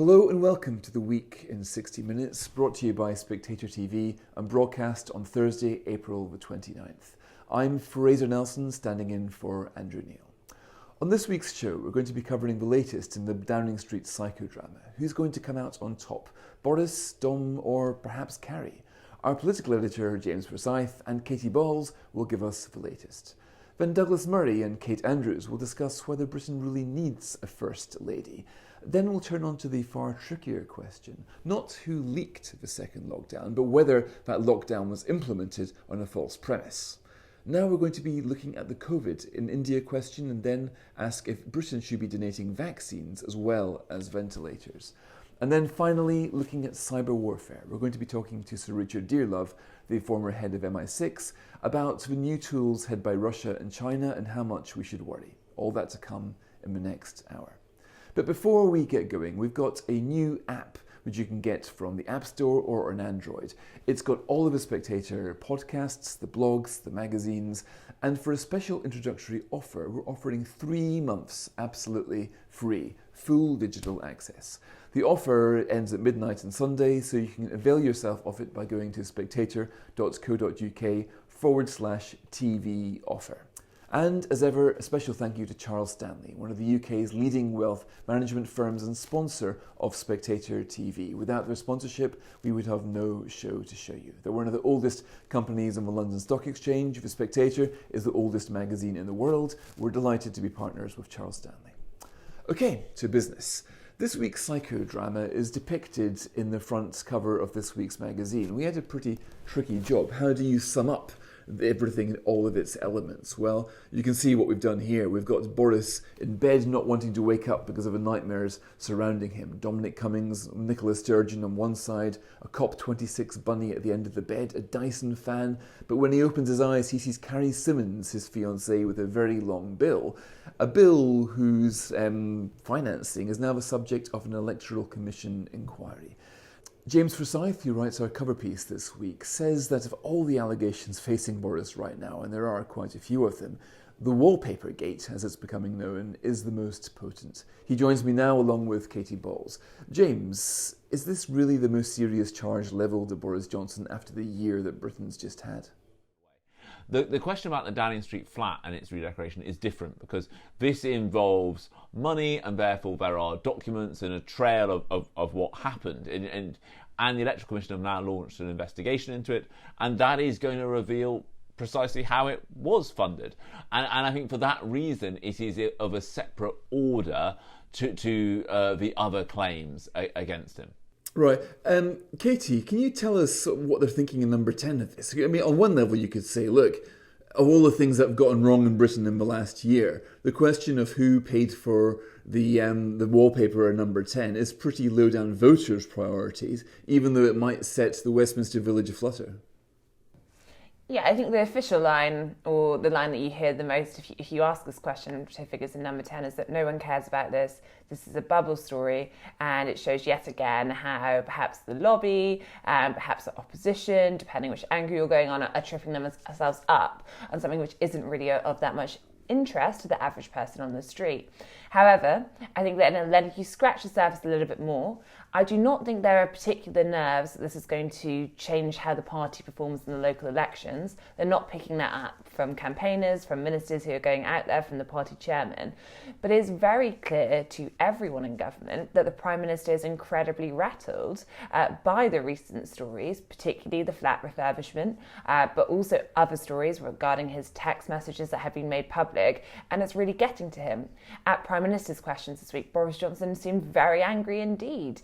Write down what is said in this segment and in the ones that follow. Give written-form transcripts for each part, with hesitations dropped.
Hello and welcome to the Week in 60 Minutes, brought to you by SpectatorTV and broadcast on Thursday, April the 29th. I'm Fraser Nelson, standing in for Andrew Neil. On this week's show, we're going to be covering the latest in the Downing Street psychodrama. Who's going to come out on top? Boris, Dom, or perhaps Carrie? Our political editor, James Forsyth, and Katie Balls will give us the latest. Then Douglas Murray and Kate Andrews will discuss whether Britain really needs a First Lady. Then we'll turn on to the far trickier question, not who leaked the second lockdown, but whether that lockdown was implemented on a false premise. Now we're going to be looking at the COVID in India question and then ask if Britain should be donating vaccines as well as ventilators. And then finally, looking at cyber warfare. We're going to be talking to Sir Richard Dearlove, the former head of MI6, about the new tools held by Russia and China and how much we should worry. All that to come in the next hour. But before we get going, we've got a new app which you can get from the App Store or on Android. It's got all of the Spectator podcasts, the blogs, the magazines, and for a special introductory offer, we're offering 3 months absolutely free, full digital access. The offer ends at midnight on Sunday, so you can avail yourself of it by going to spectator.co.uk/TV offer. And as ever, a special thank you to Charles Stanley, one of the UK's leading wealth management firms and sponsor of Spectator TV. Without their sponsorship, we would have no show to show you. They're one of the oldest companies on the London Stock Exchange. The Spectator is the oldest magazine in the world. We're delighted to be partners with Charles Stanley. Okay, to business. This week's psychodrama is depicted in the front cover of this week's magazine. We had a pretty tricky job. How do you sum up everything in all of its elements? Well, you can see what we've done here. We've got Boris in bed not wanting to wake up because of the nightmares surrounding him. Dominic Cummings, Nicola Sturgeon on one side, a COP26 bunny at the end of the bed, a Dyson fan, but when he opens his eyes he sees Carrie Symonds, his fiancée, with a very long bill. A bill whose financing is now the subject of an electoral commission inquiry. James Forsyth, who writes our cover piece this week, says that of all the allegations facing Boris right now, and there are quite a few of them, the wallpaper gate, as it's becoming known, is the most potent. He joins me now along with Katie Balls. James, is this really the most serious charge levelled at Boris Johnson after the year that Britain's just had? The question about the Downing Street flat and its redecoration is different because this involves money and therefore there are documents and a trail of what happened. And the Electoral Commission have now launched an investigation into it, and that is going to reveal precisely how it was funded. And I think for that reason it is of a separate order to the other claims against him. Right. Katie, can you tell us what they're thinking in number 10 of this? I mean, on one level you could say, look, of all the things that have gotten wrong in Britain in the last year, the question of who paid for the wallpaper at number 10 is pretty low down voters' priorities, even though it might set the Westminster Village aflutter. Yeah, I think the official line, or the line that you hear the most if you ask this question, which I figure is in number 10, is that no one cares about this. This is a bubble story, and it shows yet again how perhaps the lobby, perhaps the opposition, depending which angle you're going on, are tripping themselves up on something which isn't really of that much interest to the average person on the street. However, I think that if you scratch the surface a little bit more, I do not think there are particular nerves that this is going to change how the party performs in the local elections. They're not picking that up from campaigners, from ministers who are going out there, from the party chairman. But it is very clear to everyone in government that the Prime Minister is incredibly rattled by the recent stories, particularly the flat refurbishment, but also other stories regarding his text messages that have been made public, and it's really getting to him. At Prime Minister's questions this week, Boris Johnson seemed very angry indeed.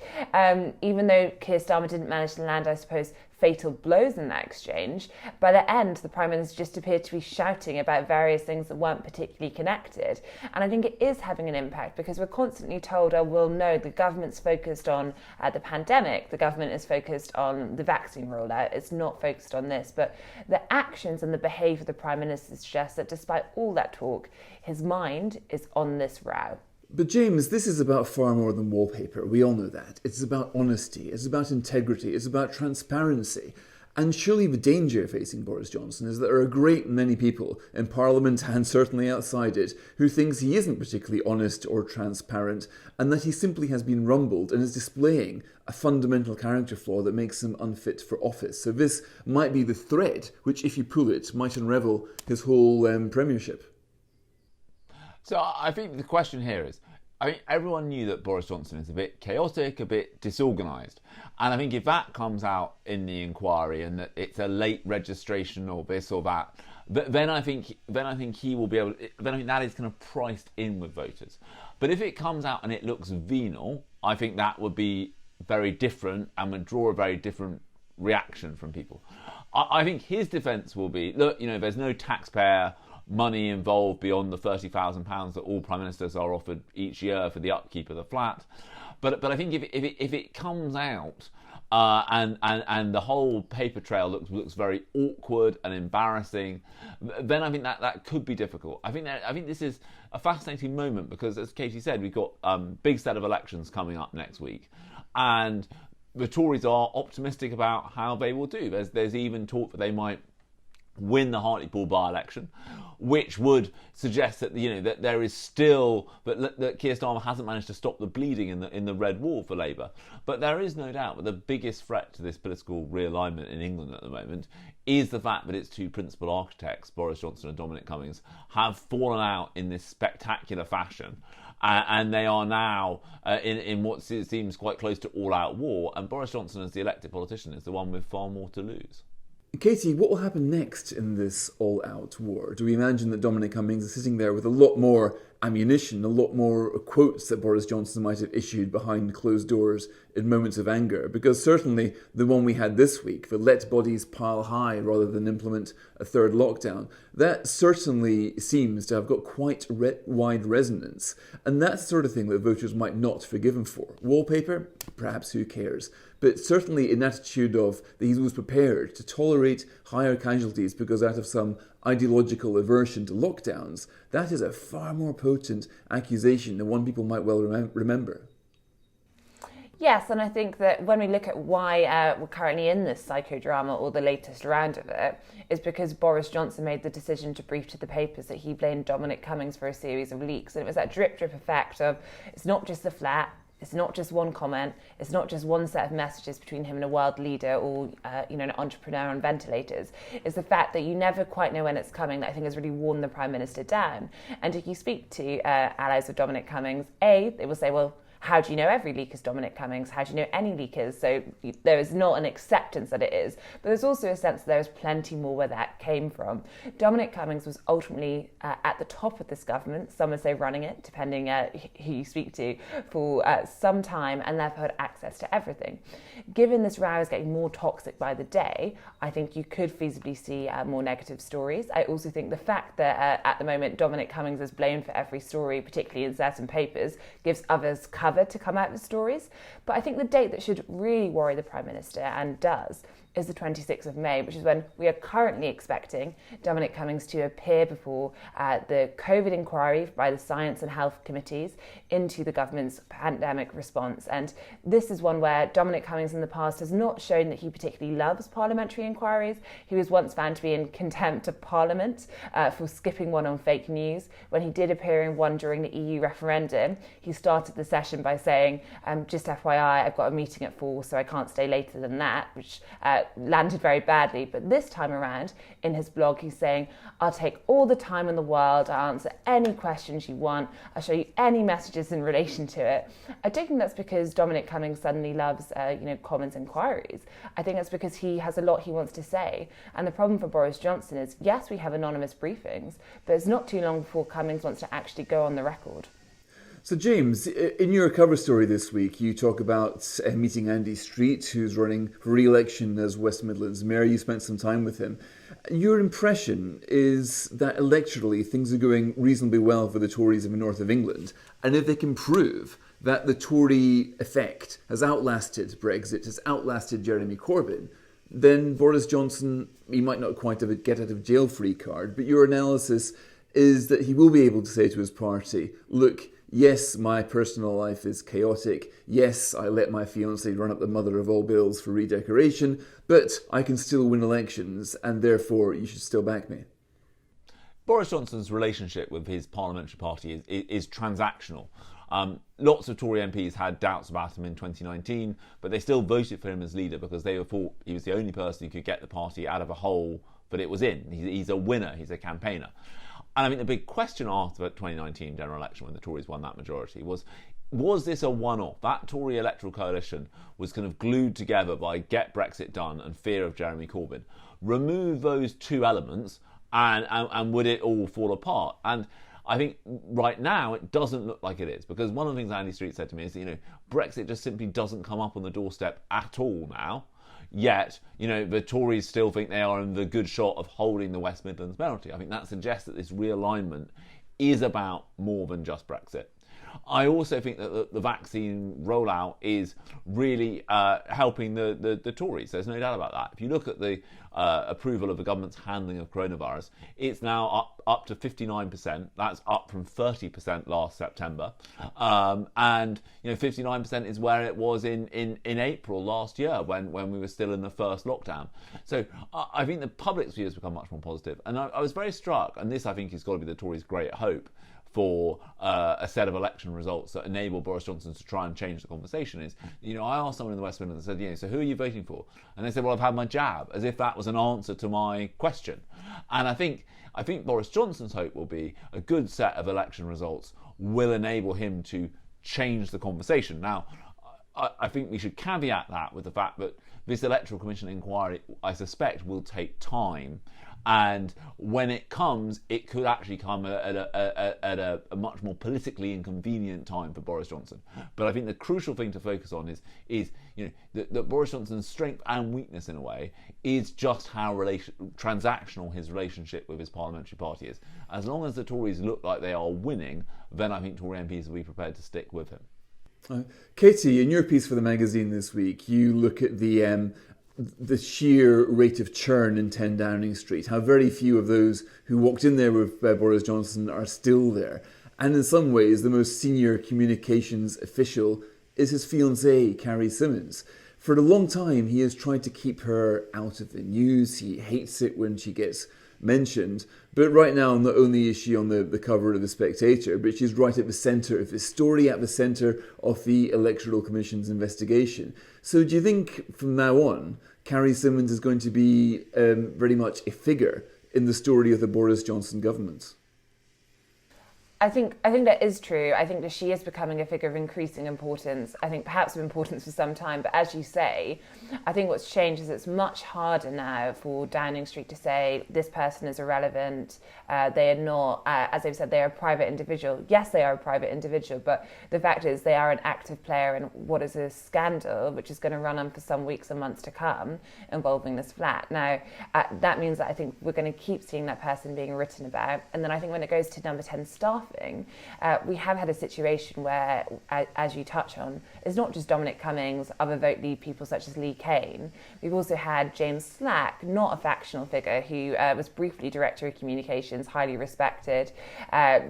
Even though Keir Starmer didn't manage to land, I suppose, fatal blows in that exchange, by the end, the Prime Minister just appeared to be shouting about various things that weren't particularly connected. And I think it is having an impact because we're constantly told, oh, well, no, the government's focused on the pandemic, the government is focused on the vaccine rollout, it's not focused on this. But the actions and the behaviour of the Prime Minister suggest that despite all that talk, his mind is on this row. But James, this is about far more than wallpaper. We all know that. It's about honesty. It's about integrity. It's about transparency. And surely the danger facing Boris Johnson is that there are a great many people in Parliament and certainly outside it who thinks he isn't particularly honest or transparent, and that he simply has been rumbled and is displaying a fundamental character flaw that makes him unfit for office. So this might be the thread which, if you pull it, might unravel his whole premiership. So I think the question here is, everyone knew that Boris Johnson is a bit chaotic, a bit disorganised. And I think if that comes out in the inquiry and that it's a late registration or this or that, then I think he will be able to, then I think that is kind of priced in with voters. But if it comes out and it looks venal, I think that would be very different and would draw a very different reaction from people. I think his defence will be, look, there's no taxpayer money involved beyond the £30,000 that all prime ministers are offered each year for the upkeep of the flat. But I think if it comes out and the whole paper trail looks very awkward and embarrassing, then I think that could be difficult. I think this is a fascinating moment because, as Katie said, we've got big set of elections coming up next week, and the Tories are optimistic about how they will do. There's even talk that they might win the Hartlepool by-election, which would suggest that that there is still that Keir Starmer hasn't managed to stop the bleeding in the red wall for Labour. But there is no doubt that the biggest threat to this political realignment in England at the moment is the fact that its two principal architects, Boris Johnson and Dominic Cummings, have fallen out in this spectacular fashion. And they are now in what seems quite close to all-out war. And Boris Johnson, as the elected politician, is the one with far more to lose. Katie, what will happen next in this all-out war? Do we imagine that Dominic Cummings is sitting there with a lot more ammunition, a lot more quotes that Boris Johnson might have issued behind closed doors in moments of anger? Because certainly the one we had this week, the let bodies pile high rather than implement a third lockdown, that certainly seems to have got quite wide resonance. And that's the sort of thing that voters might not forgive him for. Wallpaper? Perhaps, who cares? But certainly an attitude of that he was prepared to tolerate higher casualties because out of some ideological aversion to lockdowns, that is a far more potent accusation than one people might well remember. Yes, and I think that when we look at why we're currently in this psychodrama or the latest round of it, is because Boris Johnson made the decision to brief to the papers that he blamed Dominic Cummings for a series of leaks. And it was that drip effect of, it's not just the flat, it's not just one comment, it's not just one set of messages between him and a world leader or an entrepreneur on ventilators. It's the fact that you never quite know when it's coming that I think has really worn the Prime Minister down. And if you speak to allies of Dominic Cummings, they will say, well, how do you know every leak is Dominic Cummings? How do you know any leakers? So there is not an acceptance that it is, but there's also a sense that there is plenty more where that came from. Dominic Cummings was ultimately at the top of this government, some would say running it, depending who you speak to, for some time, and therefore had access to everything. Given this row is getting more toxic by the day, I think you could feasibly see more negative stories. I also think the fact that at the moment Dominic Cummings is blamed for every story, particularly in certain papers, gives others cover to come out with stories. But I think the date that should really worry the Prime Minister, and does, is the 26th of May, which is when we are currently expecting Dominic Cummings to appear before the COVID inquiry by the Science and Health Committees into the government's pandemic response. And this is one where Dominic Cummings in the past has not shown that he particularly loves parliamentary inquiries. He was once found to be in contempt of Parliament for skipping one on fake news. When he did appear in one during the EU referendum, he started the session by saying, just FYI, I've got a meeting at 4, so I can't stay later than that, which landed very badly. But this time around, in his blog, he's saying, I'll take all the time in the world, I'll answer any questions you want, I'll show you any messages in relation to it. I don't think that's because Dominic Cummings suddenly loves Commons inquiries. I think that's because he has a lot he wants to say. And the problem for Boris Johnson is, yes, we have anonymous briefings, but it's not too long before Cummings wants to actually go on the record. So James, in your cover story this week, you talk about meeting Andy Street, who's running for re-election as West Midlands Mayor. You spent some time with him. Your impression is that electorally things are going reasonably well for the Tories in the north of England. And if they can prove that the Tory effect has outlasted Brexit, has outlasted Jeremy Corbyn, then Boris Johnson, he might not quite have a get-out-of-jail-free card, but your analysis is that he will be able to say to his party, look, yes, my personal life is chaotic. Yes, I let my fiancée run up the mother of all bills for redecoration, but I can still win elections, and therefore you should still back me. Boris Johnson's relationship with his parliamentary party is transactional. Lots of Tory MPs had doubts about him in 2019, but they still voted for him as leader because they thought he was the only person who could get the party out of a hole that it was in. He's a winner, he's a campaigner. And I think the big question after the 2019 general election, when the Tories won that majority, was this a one-off? That Tory electoral coalition was kind of glued together by get Brexit done and fear of Jeremy Corbyn. Remove those two elements and would it all fall apart? And I think right now it doesn't look like it is, because one of the things Andy Street said to me is that, Brexit just simply doesn't come up on the doorstep at all now. Yet, the Tories still think they are in the good shot of holding the West Midlands majority. I think that suggests that this realignment is about more than just Brexit. I also think that the vaccine rollout is really helping the Tories. There's no doubt about that. If you look at the approval of the government's handling of coronavirus, it's now up to 59%. That's up from 30% last September. And 59% is where it was in April last year when we were still in the first lockdown. So I think the public's view has become much more positive. And I was very struck, and this I think has got to be the Tories' great hope for a set of election results that enable Boris Johnson to try and change the conversation is, I asked someone in the West Midlands and said, so who are you voting for? And they said, well, I've had my jab, as if that was an answer to my question. And I think Boris Johnson's hope will be a good set of election results will enable him to change the conversation. Now, I think we should caveat that with the fact that this Electoral Commission inquiry, I suspect, will take time. And when it comes, it could actually come at a much more politically inconvenient time for Boris Johnson. But I think the crucial thing to focus on is that Boris Johnson's strength and weakness, in a way, is just how transactional his relationship with his parliamentary party is. As long as the Tories look like they are winning, then I think Tory MPs will be prepared to stick with him. Katie, in your piece for the magazine this week, you look at the sheer rate of churn in 10 Downing Street, how very few of those who walked in there with Boris Johnson are still there. And in some ways, the most senior communications official is his fiancée, Carrie Symonds. For a long time, he has tried to keep her out of the news. He hates it when she gets mentioned. But right now, not only is she on the cover of The Spectator, but she's right at the centre of this story, at the centre of the Electoral Commission's investigation. So do you think from now on, Carrie Symonds is going to be very much a figure in the story of the Boris Johnson government? I think that is true. I think that she is becoming a figure of increasing importance. I think perhaps of importance for some time, but as you say, I think what's changed is it's much harder now for Downing Street to say this person is irrelevant. They are not, as they've said, they are a private individual. Yes, they are a private individual, but the fact is they are an active player in what is a scandal, which is going to run on for some weeks and months to come, involving this flat. Now, that means that I think we're going to keep seeing that person being written about. And then I think when it goes to number 10 staff, we have had a situation where, as you touch on, it's not just Dominic Cummings, other Vote Leave people such as Lee Kane. We've also had James Slack, not a factional figure, who was briefly Director of Communications, highly respected.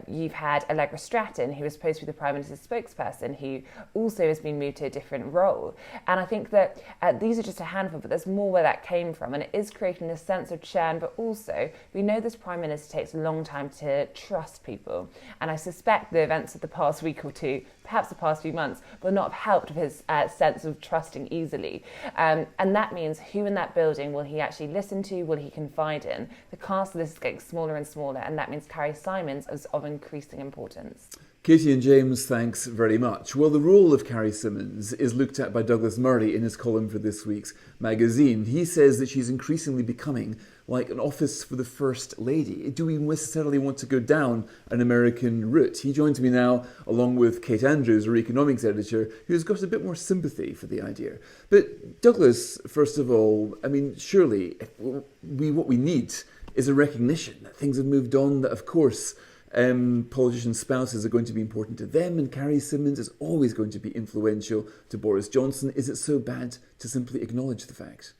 You've had Allegra Stratton, who was supposed to be the Prime Minister's spokesperson, who also has been moved to a different role. And I think that these are just a handful, but there's more where that came from. And it is creating this sense of churn, but also we know this Prime Minister takes a long time to trust people. And I suspect the events of the past week or two, perhaps the past few months, will not have helped with his sense of trusting easily. And that means who in that building will he actually listen to, will he confide in? The cast of this is getting smaller and smaller, and that means Carrie Symonds is of increasing importance. Katie and James, thanks very much. Well, the role of Carrie Symonds is looked at by Douglas Murray in his column for this week's magazine. He says that she's increasingly becoming like an office for the First Lady. Do we necessarily want to go down an American route? He joins me now, along with Kate Andrews, our economics editor, who's got a bit more sympathy for the idea. But Douglas, first of all, I mean, surely what we need is a recognition that things have moved on, that of course politicians' spouses are going to be important to them, and Carrie Symonds is always going to be influential to Boris Johnson. Is it so bad to simply acknowledge the fact?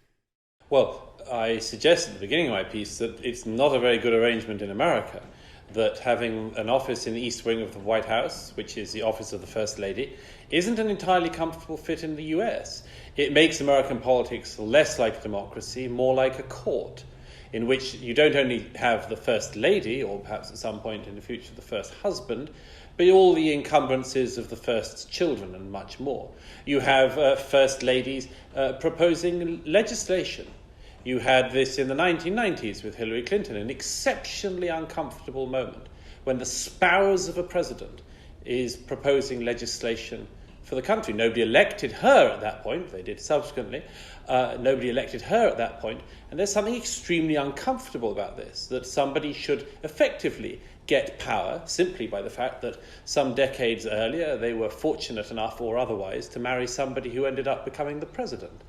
Well, I suggested at the beginning of my piece that it's not a very good arrangement in America. that having an office in the East Wing of the White House, which is the office of the First Lady, isn't an entirely comfortable fit in the US. It makes American politics less like a democracy, more like a court, in which you don't only have the First Lady, or perhaps at some point in the future the First Husband, but all the encumbrances of the first children and much more. You have First Ladies proposing legislation. You had this in the 1990s with Hillary Clinton, an exceptionally uncomfortable moment when the spouse of a president is proposing legislation for the country. Nobody elected her at that point. They did subsequently. Nobody elected her at that point. And there's something extremely uncomfortable about this, that somebody should effectively get power simply by the fact that some decades earlier they were fortunate enough or otherwise to marry somebody who ended up becoming the president.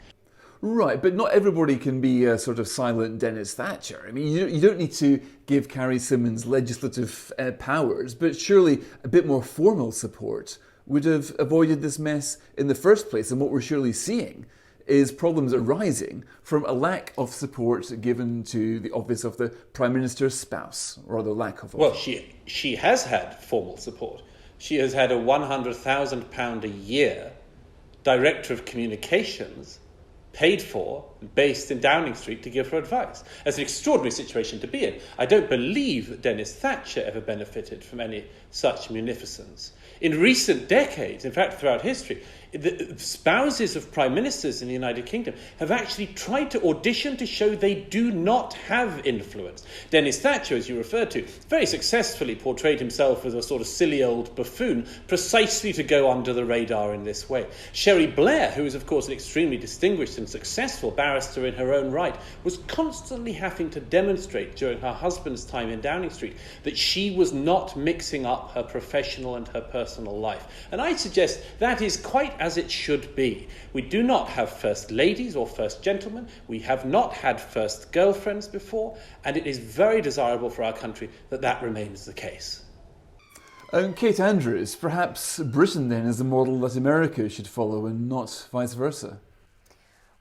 Right, but not everybody can be a sort of silent Dennis Thatcher. I mean, you don't need to give Carrie Symonds legislative powers, but surely a bit more formal support would have avoided this mess in the first place. And what we're surely seeing is problems arising from a lack of support given to the office of the Prime Minister's spouse, or the lack of. Well, she has had formal support. She has had a £100,000 a year Director of Communications paid for, based in Downing Street, to give her advice. That's an extraordinary situation to be in. I don't believe that Dennis Thatcher ever benefited from any such munificence. In recent decades, in fact throughout history, the spouses of prime ministers in the United Kingdom have actually tried to audition to show they do not have influence. Dennis Thatcher, as you referred to, very successfully portrayed himself as a sort of silly old buffoon, precisely to go under the radar in this way. Sherry Blair, who is of course an extremely distinguished and successful barrister in her own right, was constantly having to demonstrate during her husband's time in Downing Street that she was not mixing up her professional and her personal life. And I suggest that is quite as it should be. We do not have first ladies or first gentlemen. We have not had first girlfriends before, and it is very desirable for our country that that remains the case. Kate Andrews, perhaps Britain then is the model that America should follow and not vice versa.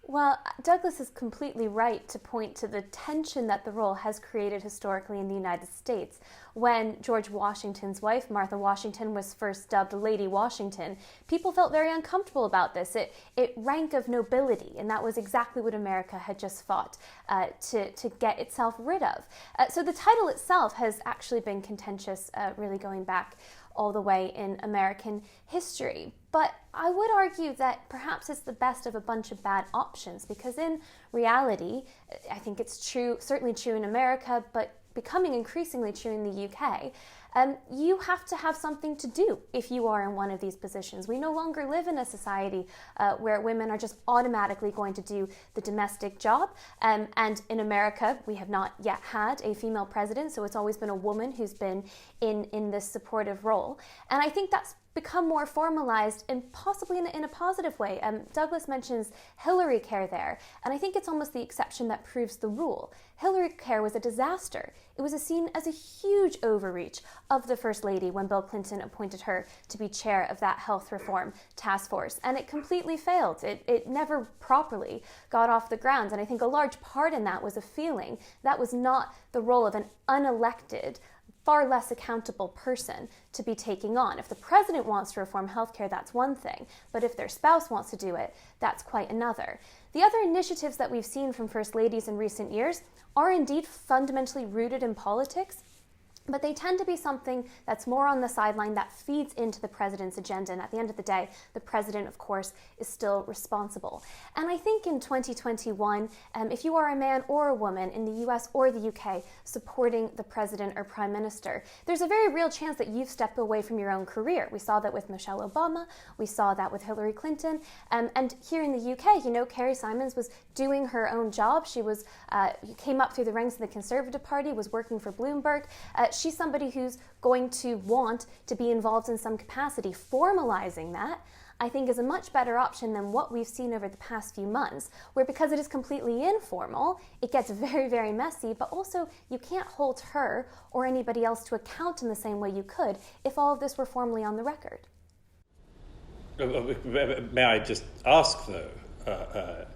Well, Douglas is completely right to point to the tension that the role has created historically in the United States. When George Washington's wife, Martha Washington, was first dubbed Lady Washington, people felt very uncomfortable about this. It rank of nobility, and that was exactly what America had just fought to get itself rid of. So the title itself has actually been contentious, really going back all the way in American history. But I would argue that perhaps it's the best of a bunch of bad options, because in reality, I think it's true, certainly true in America, but becoming increasingly true in the UK, you have to have something to do if you are in one of these positions. We no longer live in a society where women are just automatically going to do the domestic job. And in America, we have not yet had a female president, so it's always been a woman who's been in this supportive role. And I think that's become more formalized and possibly in a positive way. Douglas mentions Hillary Care there, and I think it's almost the exception that proves the rule. Hillary Care was a disaster. It was seen as a huge overreach of the First Lady when Bill Clinton appointed her to be chair of that health reform task force, and it completely failed. It never properly got off the ground, and I think a large part in that was a feeling that was not the role of an unelected, far less accountable person to be taking on. If the president wants to reform healthcare, that's one thing, but if their spouse wants to do it, that's quite another. The other initiatives that we've seen from First Ladies in recent years are indeed fundamentally rooted in politics, but they tend to be something that's more on the sideline that feeds into the president's agenda. And at the end of the day, the president, of course, is still responsible. And I think in 2021, if you are a man or a woman in the US or the UK supporting the president or prime minister, there's a very real chance that you've stepped away from your own career. We saw that with Michelle Obama. We saw that with Hillary Clinton. And here in the UK, Carrie Symonds was doing her own job. She was came up through the ranks of the Conservative Party, was working for Bloomberg. She's somebody who's going to want to be involved in some capacity. Formalizing that, I think, is a much better option than what we've seen over the past few months, where because it is completely informal, it gets very, very messy, but also you can't hold her or anybody else to account in the same way you could if all of this were formally on the record. May I just ask, though,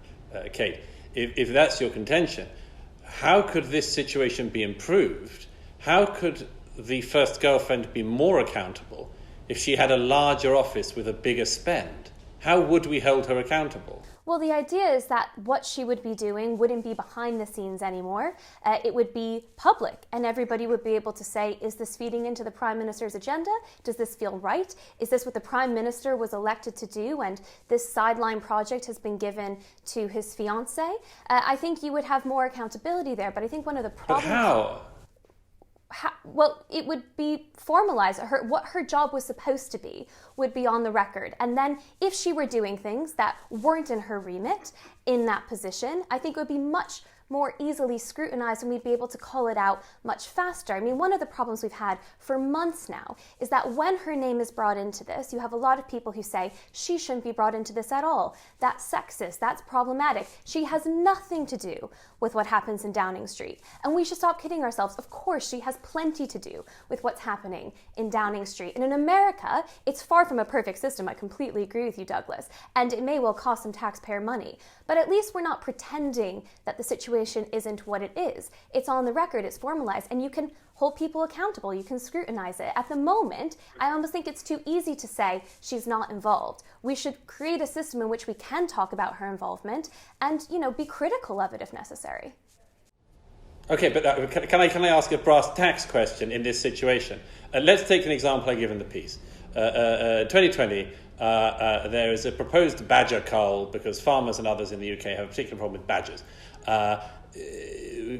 Kate, if that's your contention, how could this situation be improved? How could the first girlfriend be more accountable if she had a larger office with a bigger spend? How would we hold her accountable? Well, the idea is that what she would be doing wouldn't be behind the scenes anymore. It would be public, and everybody would be able to say, is this feeding into the Prime Minister's agenda? Does this feel right? Is this what the Prime Minister was elected to do, and this sideline project has been given to his fiancée? I think you would have more accountability there, but I think one of the problems... But how? Well, it would be formalized. What her job was supposed to be would be on the record. And then if she were doing things that weren't in her remit in that position, I think it would be much more easily scrutinized and we'd be able to call it out much faster. I mean, one of the problems we've had for months now is that when her name is brought into this, you have a lot of people who say she shouldn't be brought into this at all. That's sexist, that's problematic. She has nothing to do with what happens in Downing Street. And we should stop kidding ourselves. Of course, she has plenty to do with what's happening in Downing Street. And in America, it's far from a perfect system. I completely agree with you, Douglas. And it may well cost some taxpayer money. But at least we're not pretending that the situation isn't what it is. It's on the record, it's formalized, and you can hold people accountable, you can scrutinize it. At the moment, I almost think it's too easy to say she's not involved. We should create a system in which we can talk about her involvement and, be critical of it if necessary. Okay, but can I ask a brass tacks question in this situation? Let's take an example I give in the piece. 2020, there is a proposed badger cull because farmers and others in the UK have a particular problem with badgers.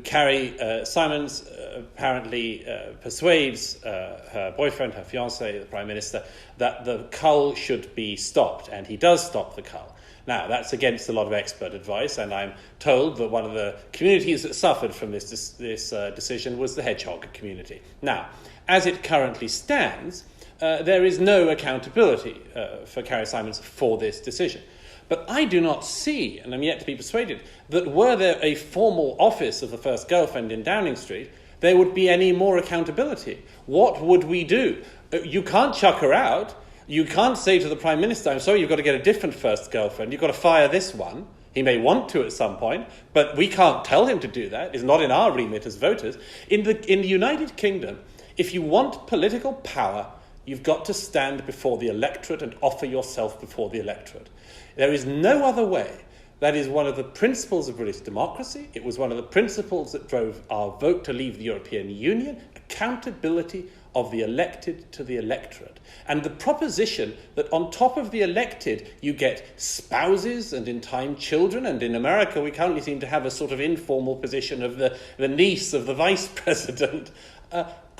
Carrie Simons apparently persuades her boyfriend, her fiancé, the Prime Minister, that the cull should be stopped, and he does stop the cull. Now, that's against a lot of expert advice, and I'm told that one of the communities that suffered from this decision was the hedgehog community. Now, as it currently stands, there is no accountability for Carrie Simons for this decision. But I do not see, and I'm yet to be persuaded, that were there a formal office of the first girlfriend in Downing Street, there would be any more accountability. What would we do? You can't chuck her out. You can't say to the Prime Minister, I'm sorry, you've got to get a different first girlfriend. You've got to fire this one. He may want to at some point, but we can't tell him to do that. It's not in our remit as voters. In the United Kingdom, if you want political power, you've got to stand before the electorate and offer yourself before the electorate. There is no other way. That is one of the principles of British democracy. It was one of the principles that drove our vote to leave the European Union, accountability of the elected to the electorate. And the proposition that on top of the elected you get spouses and in time children, and in America we currently seem to have a sort of informal position of the niece of the vice president,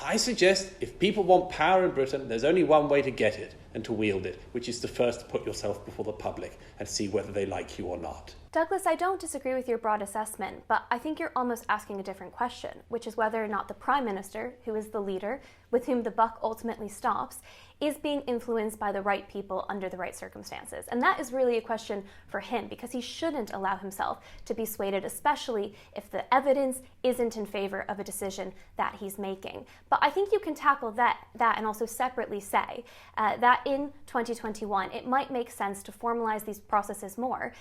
I suggest if people want power in Britain, there's only one way to get it and to wield it, which is to first put yourself before the public and see whether they like you or not. Douglas, I don't disagree with your broad assessment, but I think you're almost asking a different question, which is whether or not the Prime Minister, who is the leader, with whom the buck ultimately stops, is being influenced by the right people under the right circumstances. And that is really a question for him, because he shouldn't allow himself to be swayed, especially if the evidence isn't in favor of a decision that he's making. But I think you can tackle that and also separately say that in 2021, it might make sense to formalize these processes more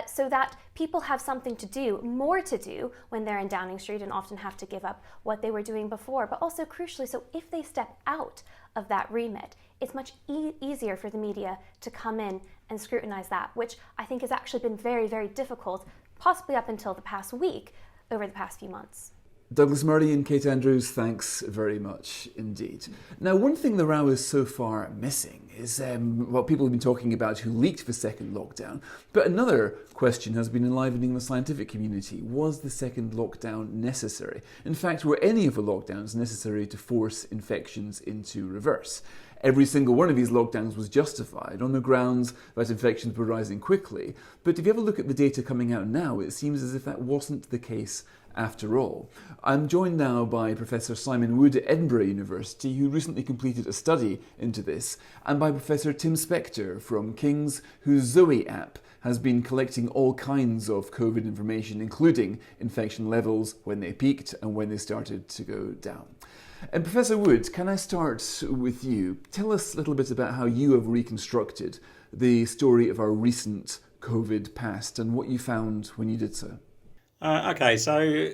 so that people have something to do, more to do when they're in Downing Street and often have to give up what they were doing before. But also crucially, so if they step out of that remit, it's much easier for the media to come in and scrutinize that, which I think has actually been very, very difficult, possibly up until the past week, over the past few months. Douglas Murray and Kate Andrews, thanks very much indeed. Now, one thing the row is so far missing is what people have been talking about who leaked the second lockdown. But another question has been enlivening the scientific community. Was the second lockdown necessary? In fact, were any of the lockdowns necessary to force infections into reverse? Every single one of these lockdowns was justified on the grounds that infections were rising quickly. But if you have a look at the data coming out now, it seems as if that wasn't the case after all. I'm joined now by Professor Simon Wood at Edinburgh University, who recently completed a study into this, and by Professor Tim Spector from King's, whose Zoe app has been collecting all kinds of COVID information, including infection levels when they peaked and when they started to go down. And Professor Wood, can I start with you? Tell us a little bit about how you have reconstructed the story of our recent COVID past and what you found when you did so. Okay, so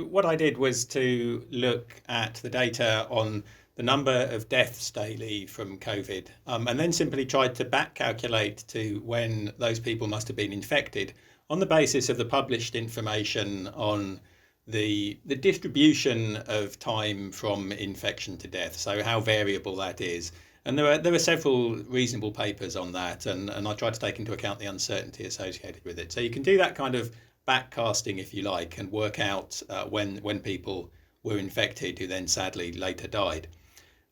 what I did was to look at the data on the number of deaths daily from COVID, and then simply tried to back calculate to when those people must have been infected on the basis of the published information on the distribution of time from infection to death, so how variable that is. And there are several reasonable papers on that, and I tried to take into account the uncertainty associated with it. So you can do that kind of backcasting, if you like, and work out when people were infected who then sadly later died.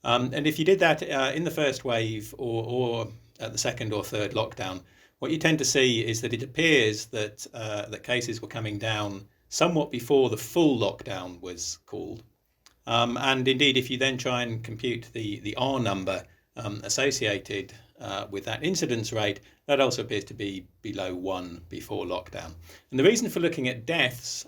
And if you did that in the first wave or at the second or third lockdown, what you tend to see is that it appears that that cases were coming down somewhat before the full lockdown was called. And indeed, if you then try and compute the R number associated with that incidence rate, that also appears to be below 1 before lockdown. And the reason for looking at deaths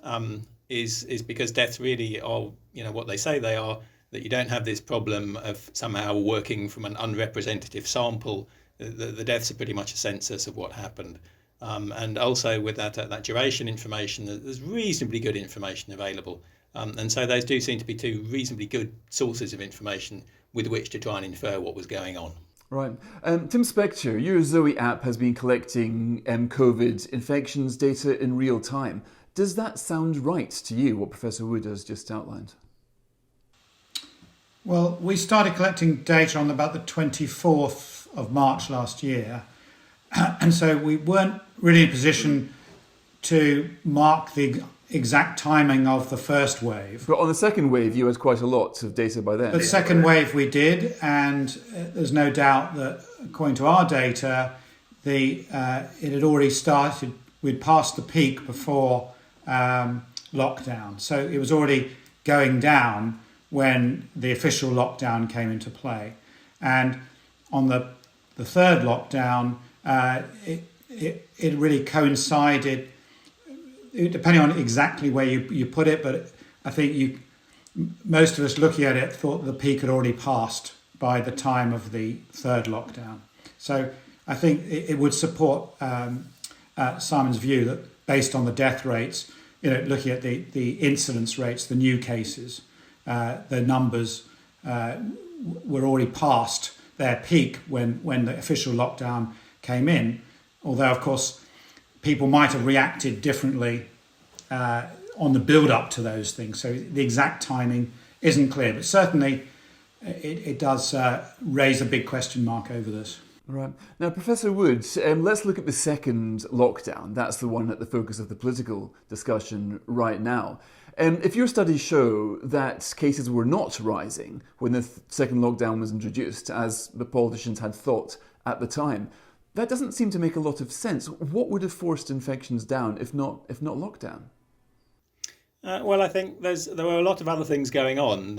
is because deaths really are, what they say they are, that you don't have this problem of somehow working from an unrepresentative sample. The deaths are pretty much a census of what happened. And also with that duration information, there's reasonably good information available. And so those do seem to be two reasonably good sources of information with which to try and infer what was going on. Right. Tim Spector, your Zoe app has been collecting COVID infections data in real time. Does that sound right to you, what Professor Wood has just outlined? Well, we started collecting data on about the 24th of March last year. And so we weren't really in a position to mark the exact timing of the first wave. But on the second wave, you had quite a lot of data by then. The second wave we did, and there's no doubt that according to our data, it had already started, we'd passed the peak before lockdown. So it was already going down when the official lockdown came into play. And on the third lockdown, it really coincided, depending on exactly where you put it, but I think most of us looking at it thought the peak had already passed by the time of the third lockdown. So I think it would support Simon's view that based on the death rates, looking at the incidence rates, the new cases, the numbers were already past their peak when the official lockdown came in. Although, of course, people might have reacted differently on the build-up to those things. So the exact timing isn't clear. But certainly it does raise a big question mark over this. Right. Now, Professor Wood, let's look at the second lockdown. That's the one at the focus of the political discussion right now. If your studies show that cases were not rising when the second lockdown was introduced, as the politicians had thought at the time, that doesn't seem to make a lot of sense. What would have forced infections down if not lockdown? Well, I think there were a lot of other things going on.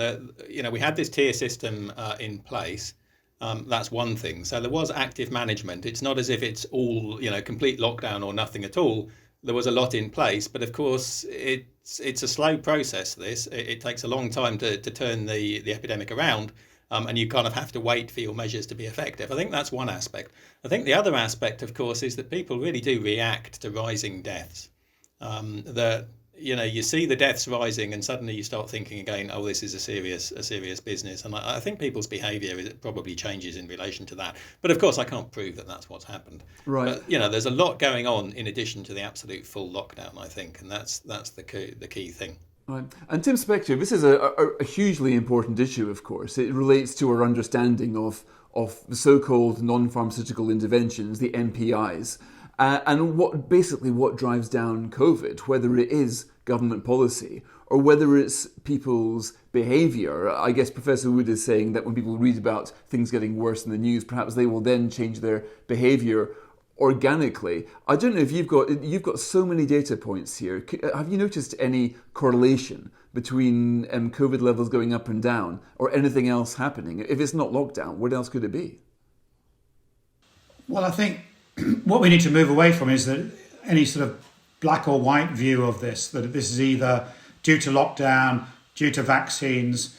We had this tier system in place. That's one thing. So there was active management. It's not as if it's all, complete lockdown or nothing at all. There was a lot in place, but of course it's a slow process. It takes a long time to turn the epidemic around, and you kind of have to wait for your measures to be effective. I think that's one aspect. I think the other aspect, of course, is that people really do react to rising deaths. You see the deaths rising, and suddenly you start thinking again, oh, this is a serious business. And I think people's behaviour probably changes in relation to that. But of course, I can't prove that that's what's happened. Right. But there's a lot going on in addition to the absolute full lockdown, I think, and that's the key thing. Right. And Tim Spector, this is a hugely important issue, of course. It relates to our understanding of the so-called non-pharmaceutical interventions, the NPIs. And what drives down COVID, whether it is government policy or whether it's people's behaviour. I guess Professor Wood is saying that when people read about things getting worse in the news, perhaps they will then change their behaviour organically. I don't know if you've got so many data points here. Have you noticed any correlation between COVID levels going up and down or anything else happening? If it's not lockdown, what else could it be? Well, I think what we need to move away from is that any sort of black or white view of this, that this is either due to lockdown, due to vaccines,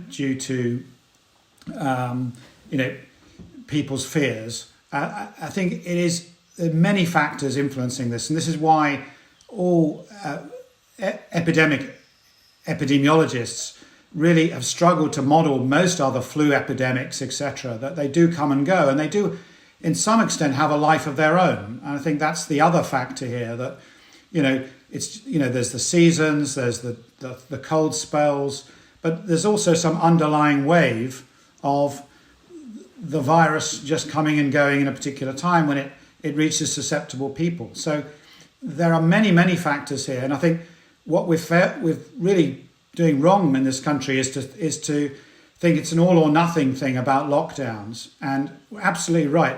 due to people's fears. I think it is many factors influencing this, and this is why all epidemiologists really have struggled to model most other flu epidemics, etc., that they do come and go, and they do, in some extent, have a life of their own. And I think that's the other factor here, that, there's the seasons, there's the cold spells, but there's also some underlying wave of the virus just coming and going in a particular time when it reaches susceptible people. So there are many, many factors here, and I think what we're really doing wrong in this country is to think it's an all or nothing thing about lockdowns. And we're absolutely right.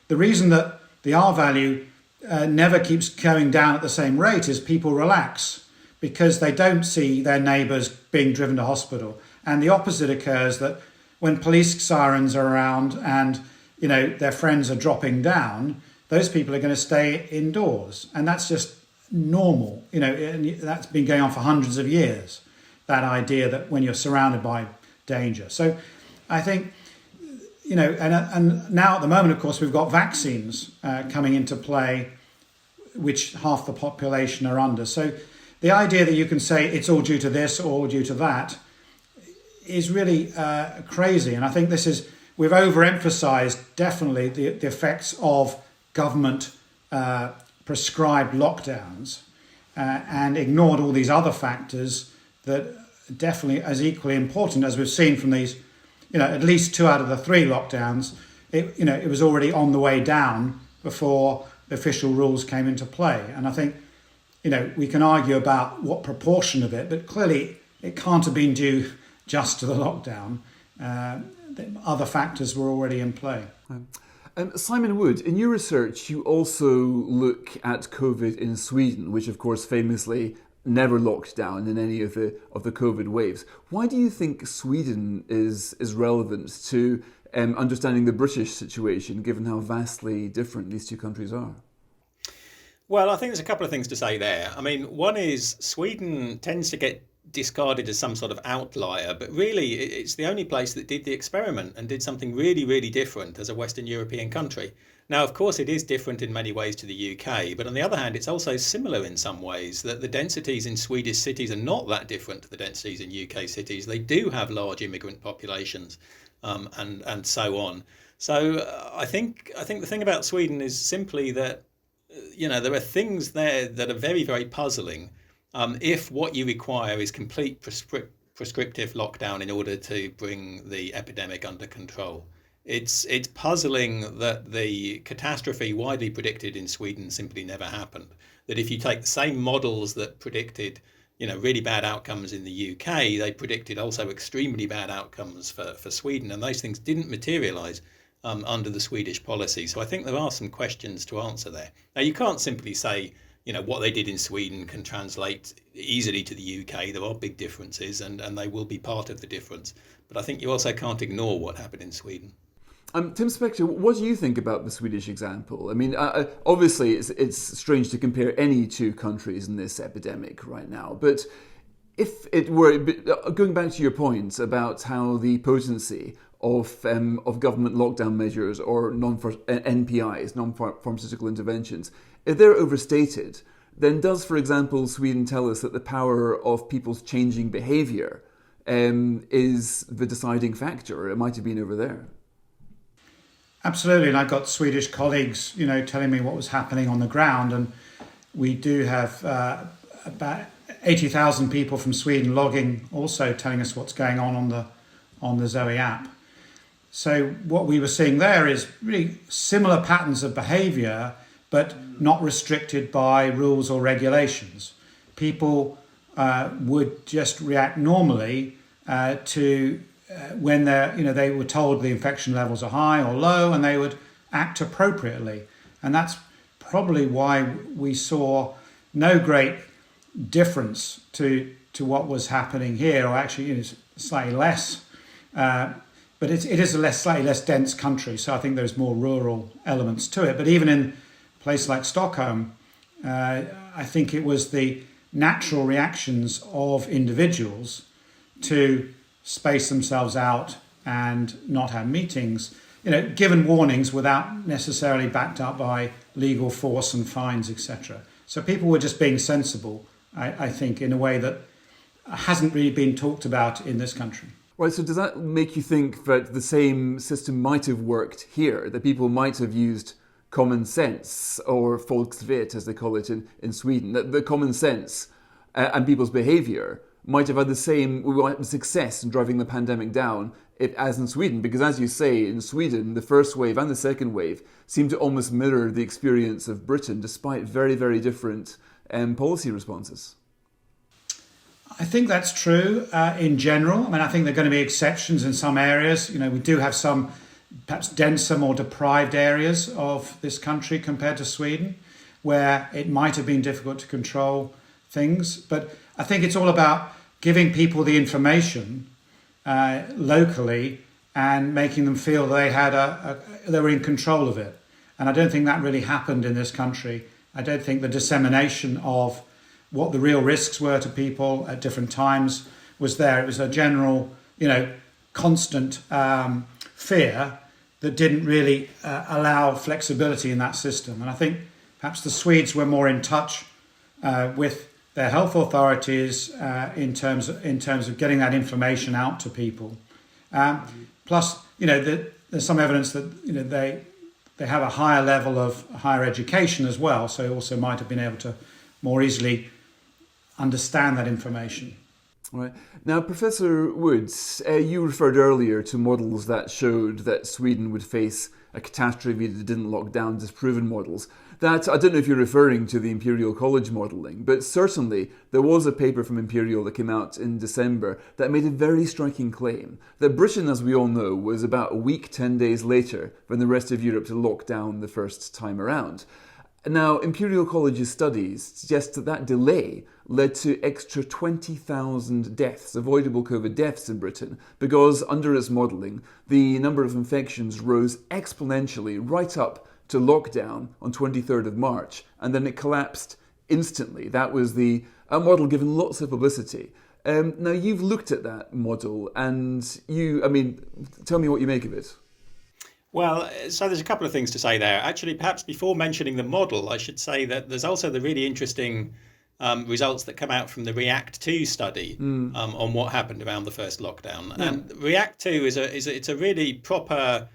The reason that the R value never keeps going down at the same rate is people relax because they don't see their neighbours being driven to hospital. And the opposite occurs, that when police sirens are around and their friends are dropping down, those people are going to stay indoors. And that's just normal. And that's been going on for hundreds of years, that idea that when you're surrounded by danger. So I think, and now at the moment, of course, we've got vaccines coming into play, which half the population are under. So the idea that you can say it's all due to this or all due to that is really crazy. And I think we've overemphasized definitely the effects of government prescribed lockdowns and ignored all these other factors that are definitely as equally important, as we've seen from these, at least 2 out of the 3 lockdowns. It was already on the way down before the official rules came into play. And I think, we can argue about what proportion of it, but clearly it can't have been due just to the lockdown. Other factors were already in play. Simon Wood, in your research, you also look at COVID in Sweden, which of course famously never locked down in any of the COVID waves. Why do you think Sweden is relevant to understanding the British situation, given how vastly different these two countries are? Well, I think there's a couple of things to say there. I mean, one is Sweden tends to get discarded as some sort of outlier, but really it's the only place that did the experiment and did something really, really different as a Western European country. Now, of course, it is different in many ways to the UK, but on the other hand, it's also similar in some ways, that the densities in Swedish cities are not that different to the densities in UK cities. They do have large immigrant populations and so on. So I think the thing about Sweden is simply that, there are things there that are very, very puzzling. If what you require is complete prescriptive lockdown in order to bring the epidemic under control. It's puzzling that the catastrophe widely predicted in Sweden simply never happened. That if you take the same models that predicted, really bad outcomes in the UK, they predicted also extremely bad outcomes for Sweden, and those things didn't materialise under the Swedish policy. So I think there are some questions to answer there. Now, you can't simply say, what they did in Sweden can translate easily to the UK. There are big differences, and they will be part of the difference. But I think you also can't ignore what happened in Sweden. Tim Spector, what do you think about the Swedish example? I mean, obviously it's strange to compare any two countries in this epidemic right now, but if it were, going back to your point about how the potency of government lockdown measures or NPIs, non-pharmaceutical interventions, if they're overstated, then does, for example, Sweden tell us that the power of people's changing behaviour is the deciding factor? It might have been over there. Absolutely, and I've got Swedish colleagues, telling me what was happening on the ground, and we do have about 80,000 people from Sweden logging, also telling us what's going on the Zoe app. So what we were seeing there is really similar patterns of behaviour, but not restricted by rules or regulations. People would just react normally to when they were told the infection levels are high or low, and they would act appropriately. And that's probably why we saw no great difference to what was happening here, or actually slightly less. But it is a slightly less dense country, so I think there's more rural elements to it. But even in a place like Stockholm, I think it was the natural reactions of individuals to space themselves out and not have meetings, given warnings without necessarily backed up by legal force and fines, etc. So people were just being sensible, I think, in a way that hasn't really been talked about in this country. Right, so does that make you think that the same system might have worked here, that people might have used common sense, or folkvett as they call it in Sweden, that the common sense and people's behaviour might have had the same success in driving the pandemic down as in Sweden? Because as you say, in Sweden, the first wave and the second wave seem to almost mirror the experience of Britain, despite very, very different policy responses. I think that's true in general. I mean, I think there are going to be exceptions in some areas. You know, we do have some perhaps denser, more deprived areas of this country compared to Sweden, where it might have been difficult to control things. But I think it's all about giving people the information locally and making them feel they had they were in control of it. And I don't think that really happened in this country. I don't think the dissemination of what the real risks were to people at different times was there. It was a general, constant fear that didn't really allow flexibility in that system. And I think perhaps the Swedes were more in touch with their health authorities in terms of getting that information out to people. Plus, there's some evidence that they have a higher level of higher education as well, so also might have been able to more easily understand that information. Right. Now, Professor Woods, you referred earlier to models that showed that Sweden would face a catastrophe that didn't lock down, disproven models. That, I don't know if you're referring to the Imperial College modelling, but certainly there was a paper from Imperial that came out in December that made a very striking claim that Britain, as we all know, was about a week, 10 days later than the rest of Europe to lock down the first time around. Now, Imperial College's studies suggest that delay led to extra 20,000 deaths, avoidable COVID deaths in Britain, because under its modelling, the number of infections rose exponentially right up to lockdown on 23rd of March, and then it collapsed instantly. That was a model given lots of publicity. Now, you've looked at that model, and tell me what you make of it. Well, so there's a couple of things to say there. Actually, perhaps before mentioning the model, I should say that there's also the really interesting results that come out from the REACT-2 study on what happened around the first lockdown. Yeah. And REACT-2 it's a really proper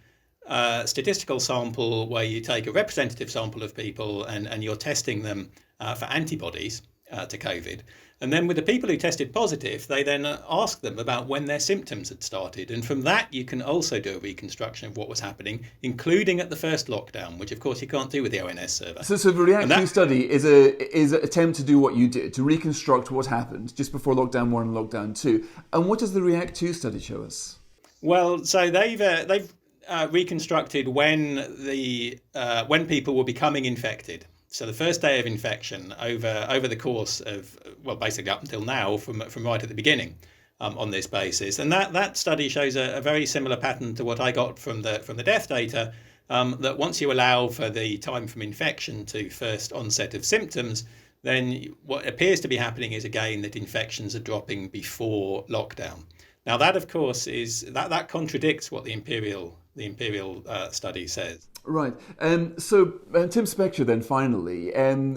statistical sample where you take a representative sample of people and you're testing them for antibodies to COVID. And then with the people who tested positive, they then ask them about when their symptoms had started. And from that, you can also do a reconstruction of what was happening, including at the first lockdown, which, of course, you can't do with the ONS survey. So the REACT-2 study is an attempt to do what you did, to reconstruct what happened just before lockdown 1 and lockdown 2. And what does the REACT-2 study show us? Well, so they've reconstructed when people were becoming infected. So the first day of infection over the course of, well, basically up until now, from right at the beginning, on this basis, and that study shows a very similar pattern to what I got from the death data. That once you allow for the time from infection to first onset of symptoms, then what appears to be happening is again that infections are dropping before lockdown. Now that, of course, that contradicts what the Imperial study says. Right. So Tim Spector then finally,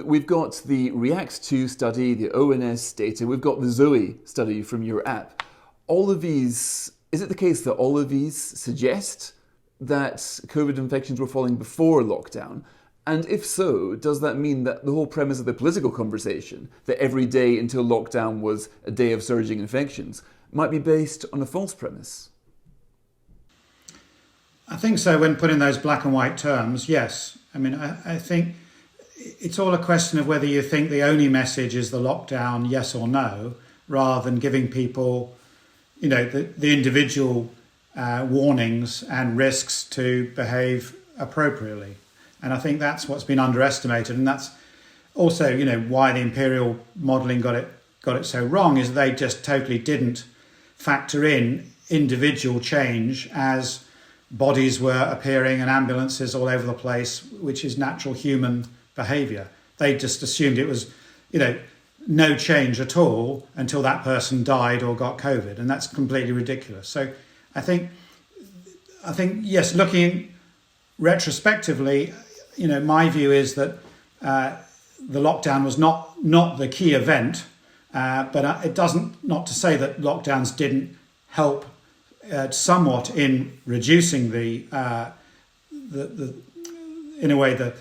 we've got the REACT-2 study, the ONS data, we've got the Zoe study from your app. All of these, is it the case that all of these suggest that COVID infections were falling before lockdown? And if so, does that mean that the whole premise of the political conversation, that every day until lockdown was a day of surging infections, might be based on a false premise? I think so when put in those black and white terms, yes. I mean, I think it's all a question of whether you think the only message is the lockdown, yes or no, rather than giving people, the individual warnings and risks to behave appropriately. And I think that's what's been underestimated. And that's also, why the Imperial modelling got it so wrong, is they just totally didn't factor in individual change as bodies were appearing and ambulances all over the place, which is natural human behaviour. They just assumed it was, no change at all until that person died or got COVID, and that's completely ridiculous. So I think yes, looking retrospectively, my view is that the lockdown was not the key event, But it doesn't, not to say that lockdowns didn't help somewhat in reducing in a way the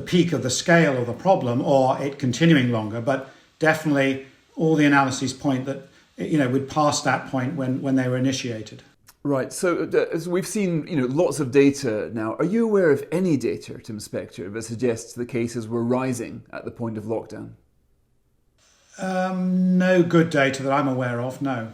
peak of the scale of the problem, or it continuing longer. But definitely all the analyses point that, we'd passed that point when they were initiated. Right. So as we've seen, lots of data now. Are you aware of any data, Tim Spector, that suggests the cases were rising at the point of lockdown? No good data that I'm aware of, no.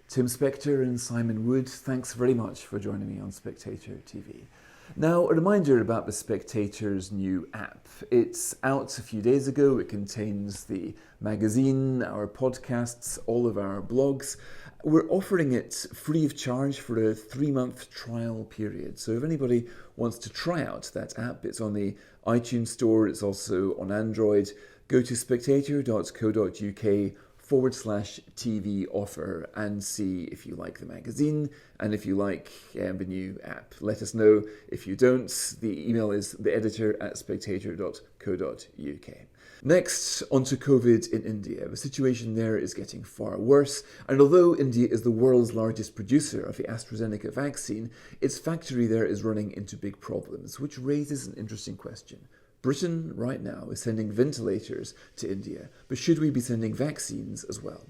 Tim Spector and Simon Wood, thanks very much for joining me on Spectator TV. Now, a reminder about the Spectator's new app. It's out a few days ago. It contains the magazine, our podcasts, all of our blogs. We're offering it free of charge for a 3-month trial period. So if anybody wants to try out that app, it's on the iTunes Store. It's also on Android. Go to spectator.co.uk/TV offer and see if you like the magazine and if you like the new app. Let us know. If you don't, the email is theeditor@spectator.co.uk. Next, onto COVID in India. The situation there is getting far worse, and although India is the world's largest producer of the AstraZeneca vaccine, its factory there is running into big problems, which raises an interesting question. Britain, right now, is sending ventilators to India, but should we be sending vaccines as well?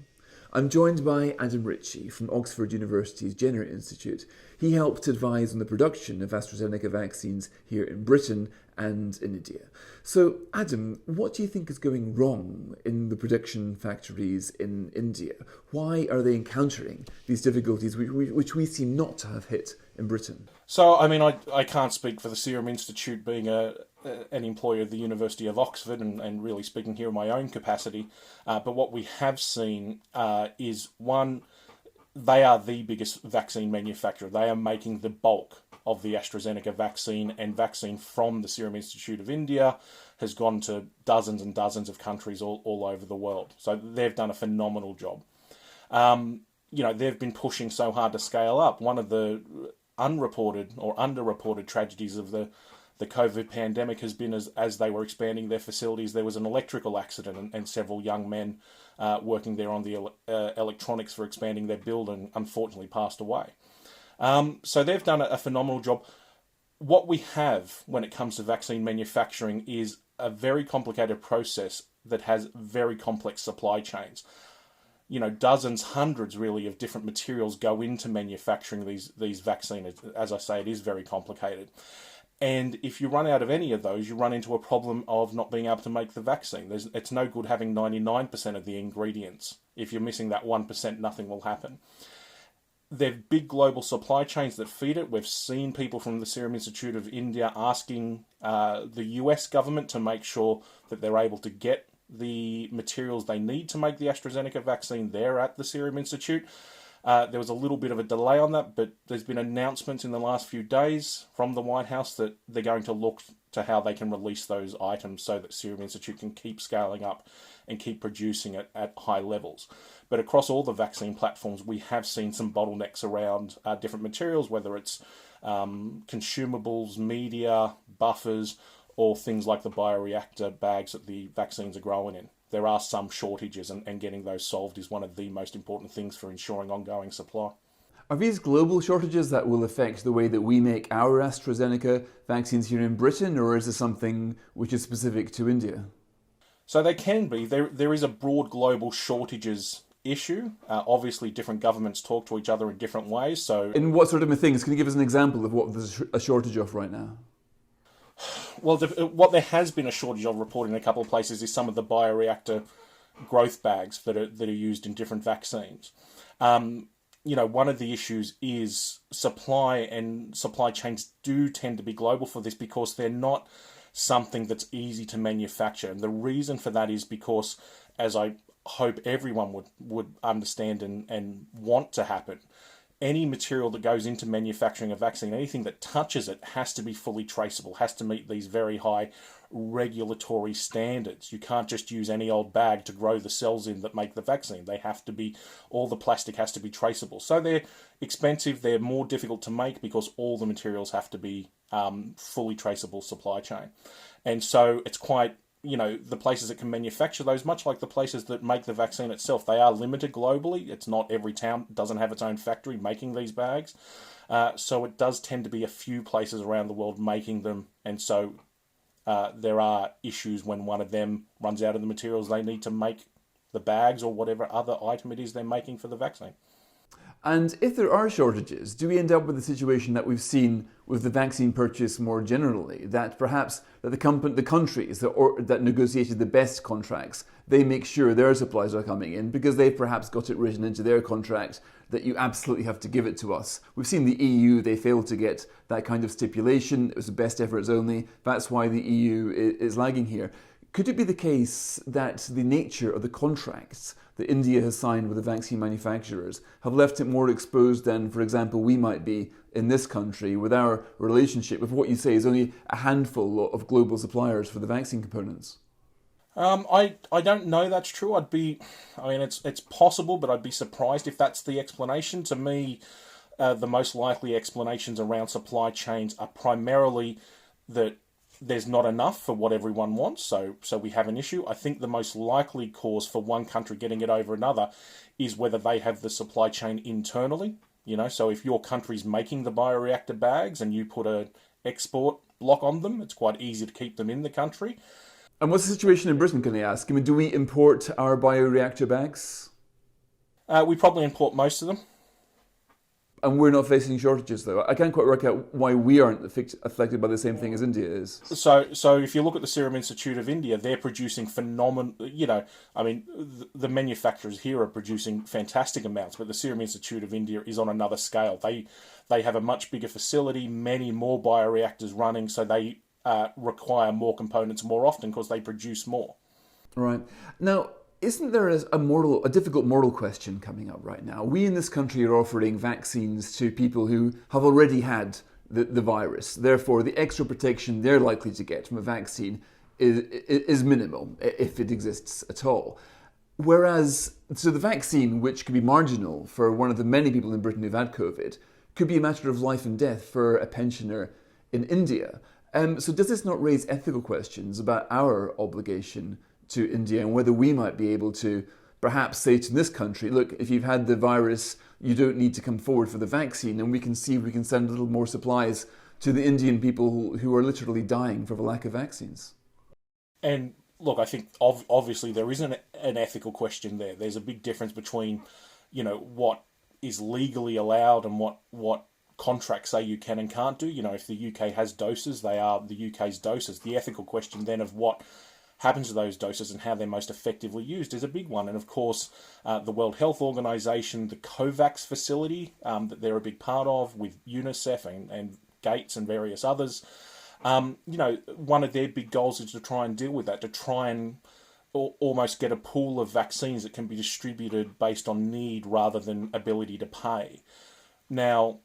I'm joined by Adam Ritchie from Oxford University's Jenner Institute. He helped advise on the production of AstraZeneca vaccines here in Britain and in India. So, Adam, what do you think is going wrong in the production factories in India? Why are they encountering these difficulties which we seem not to have hit in Britain? So, I can't speak for the Serum Institute being an employee of the University of Oxford and really speaking here in my own capacity. But what we have seen is, one, they are the biggest vaccine manufacturer. They are making the bulk of the AstraZeneca vaccine, and vaccine from the Serum Institute of India has gone to dozens and dozens of countries all over the world. So they've done a phenomenal job. They've been pushing so hard to scale up. One of the unreported or underreported tragedies of the COVID pandemic has been as they were expanding their facilities, there was an electrical accident and several young men working there on the electronics for expanding their building unfortunately passed away. So they've done a phenomenal job. What we have when it comes to vaccine manufacturing is a very complicated process that has very complex supply chains. Dozens, hundreds really of different materials go into manufacturing these vaccines. As I say, it is very complicated. And if you run out of any of those, you run into a problem of not being able to make the vaccine. It's no good having 99% of the ingredients. If you're missing that 1%, nothing will happen. There are big global supply chains that feed it. We've seen people from the Serum Institute of India asking the US government to make sure that they're able to get the materials they need to make the AstraZeneca vaccine there at the Serum Institute. There was a little bit of a delay on that, but there's been announcements in the last few days from the White House that they're going to look to how they can release those items so that Serum Institute can keep scaling up and keep producing it at high levels. But across all the vaccine platforms, we have seen some bottlenecks around different materials, whether it's consumables, media, buffers, or things like the bioreactor bags that the vaccines are growing in. There are some shortages, and getting those solved is one of the most important things for ensuring ongoing supply. Are these global shortages that will affect the way that we make our AstraZeneca vaccines here in Britain, or is this something which is specific to India? So they can be. There is a broad global shortages issue. Obviously, different governments talk to each other in different ways. So, in what sort of things? Can you give us an example of what there's a shortage of right now? Well, what there has been a shortage of reported in a couple of places is some of the bioreactor growth bags that are used in different vaccines. One of the issues is supply, and supply chains do tend to be global for this because they're not something that's easy to manufacture. And the reason for that is because, as I hope everyone would understand and want to happen, any material that goes into manufacturing a vaccine, anything that touches it, has to be fully traceable, has to meet these very high regulatory standards. You can't just use any old bag to grow the cells in that make the vaccine. They have to be, all the plastic has to be traceable. So they're expensive, they're more difficult to make because all the materials have to be fully traceable supply chain. And so it's quite the places that can manufacture those, much like the places that make the vaccine itself, they are limited globally. It's not every town doesn't have its own factory making these bags. So it does tend to be a few places around the world making them. And so there are issues when one of them runs out of the materials they need to make the bags or whatever other item it is they're making for the vaccine. And if there are shortages, do we end up with the situation that we've seen with the vaccine purchase more generally, that perhaps that the countries that negotiated the best contracts, they make sure their supplies are coming in because they've perhaps got it written into their contract that you absolutely have to give it to us. We've seen the EU, they failed to get that kind of stipulation. It was the best efforts only. That's why the EU is lagging here. Could it be the case that the nature of the contracts that India has signed with the vaccine manufacturers have left it more exposed than, for example, we might be in this country with our relationship with what you say is only a handful of global suppliers for the vaccine components? I don't know that's true. It's possible, but I'd be surprised if that's the explanation. To me, the most likely explanations around supply chains are primarily that there's not enough for what everyone wants, so we have an issue. I think the most likely cause for one country getting it over another is whether they have the supply chain internally. So if your country's making the bioreactor bags and you put an export block on them, it's quite easy to keep them in the country. And what's the situation in Britain, can I ask? Do we import our bioreactor bags? We probably import most of them. And we're not facing shortages, though. I can't quite work out why we aren't affected by the same thing as India is. So if you look at the Serum Institute of India, they're producing phenomenal. The manufacturers here are producing fantastic amounts, but the Serum Institute of India is on another scale. They have a much bigger facility, many more bioreactors running, so they require more components more often because they produce more. Right. Now, isn't there a difficult moral question coming up right now? We in this country are offering vaccines to people who have already had the virus. Therefore, the extra protection they're likely to get from a vaccine is minimal, if it exists at all. Whereas, so the vaccine, which could be marginal for one of the many people in Britain who've had COVID, could be a matter of life and death for a pensioner in India. So does this not raise ethical questions about our obligation to India and whether we might be able to perhaps say to this country, look, if you've had the virus, you don't need to come forward for the vaccine, and we can see if we can send a little more supplies to the Indian people who are literally dying for the lack of vaccines? And look, I think obviously there is an ethical question there. There's a big difference between, what is legally allowed and what contracts say you can and can't do. If the UK has doses, they are the UK's doses. The ethical question then of what happens to those doses and how they're most effectively used is a big one. And of course, the World Health Organization, the COVAX facility that they're a big part of with UNICEF and Gates and various others, one of their big goals is to try and deal with that, to try and almost get a pool of vaccines that can be distributed based on need rather than ability to pay. Now,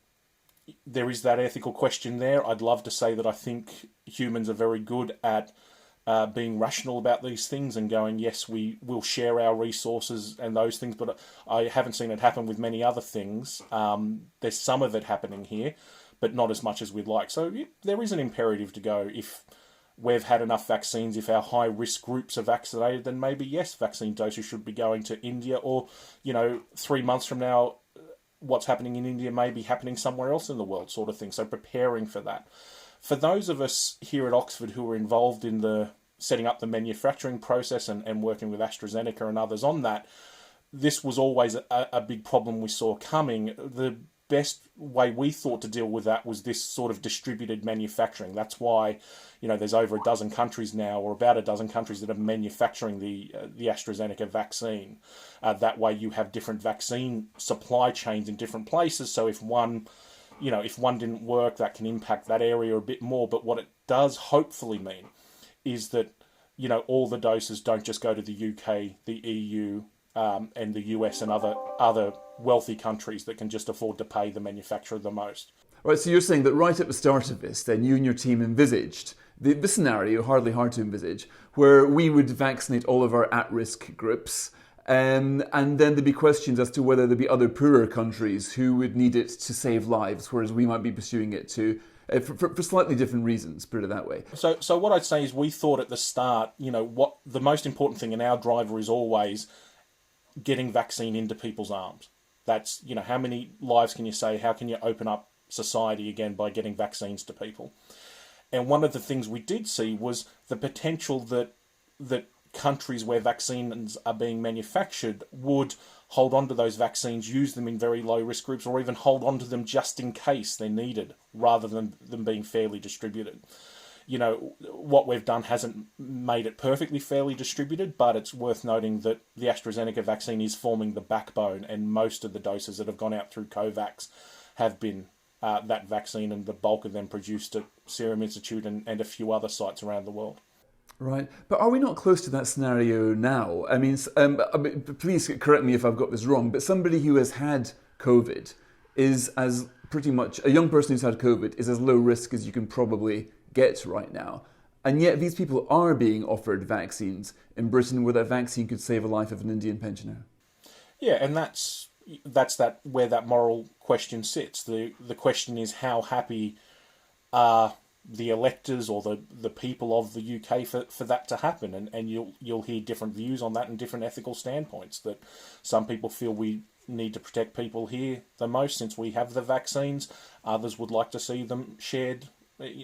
there is that ethical question there. I'd love to say that I think humans are very good at being rational about these things and going, yes, we will share our resources and those things, but I haven't seen it happen with many other things. There's some of it happening here, but not as much as we'd like. So there is an imperative to go, if we've had enough vaccines, if our high-risk groups are vaccinated, then maybe, yes, vaccine doses should be going to India, or, 3 months from now, what's happening in India may be happening somewhere else in the world, sort of thing. So preparing for that. For those of us here at Oxford who are involved in the setting up the manufacturing process and working with AstraZeneca and others on that, this was always a big problem we saw coming. The best way we thought to deal with that was this sort of distributed manufacturing. That's why, there's over a dozen countries now, or about a dozen countries that are manufacturing the AstraZeneca vaccine. That way you have different vaccine supply chains in different places. So if one didn't work, that can impact that area a bit more. But what it does hopefully mean is that, all the doses don't just go to the UK, the EU, and the US and other wealthy countries that can just afford to pay the manufacturer the most. Right, so you're saying that right at the start of this, then you and your team envisaged the scenario, hardly hard to envisage, where we would vaccinate all of our at-risk groups, and then there'd be questions as to whether there'd be other poorer countries who would need it to save lives, whereas we might be pursuing it to for slightly different reasons, put it that way. So what I'd say is we thought at the start, what the most important thing in our driver is always getting vaccine into people's arms. That's, how many lives can you save? How can you open up society again by getting vaccines to people? And one of the things we did see was the potential that countries where vaccines are being manufactured would hold on to those vaccines, use them in very low risk groups, or even hold on to them just in case they're needed, rather than them being fairly distributed. What we've done hasn't made it perfectly fairly distributed, but it's worth noting that the AstraZeneca vaccine is forming the backbone, and most of the doses that have gone out through COVAX have been that vaccine, and the bulk of them produced at Serum Institute and a few other sites around the world. Right, but are we not close to that scenario now? I mean, please correct me if I've got this wrong, but somebody who has had COVID is as pretty much, a young person who's had COVID is as low risk as you can probably get right now. And yet these people are being offered vaccines in Britain where that vaccine could save a life of an Indian pensioner. Yeah, and that's where that moral question sits. The question is, how happy are the electors or the people of the UK for that to happen? And you'll hear different views on that and different ethical standpoints. That some people feel we need to protect people here the most since we have the vaccines. Others would like to see them shared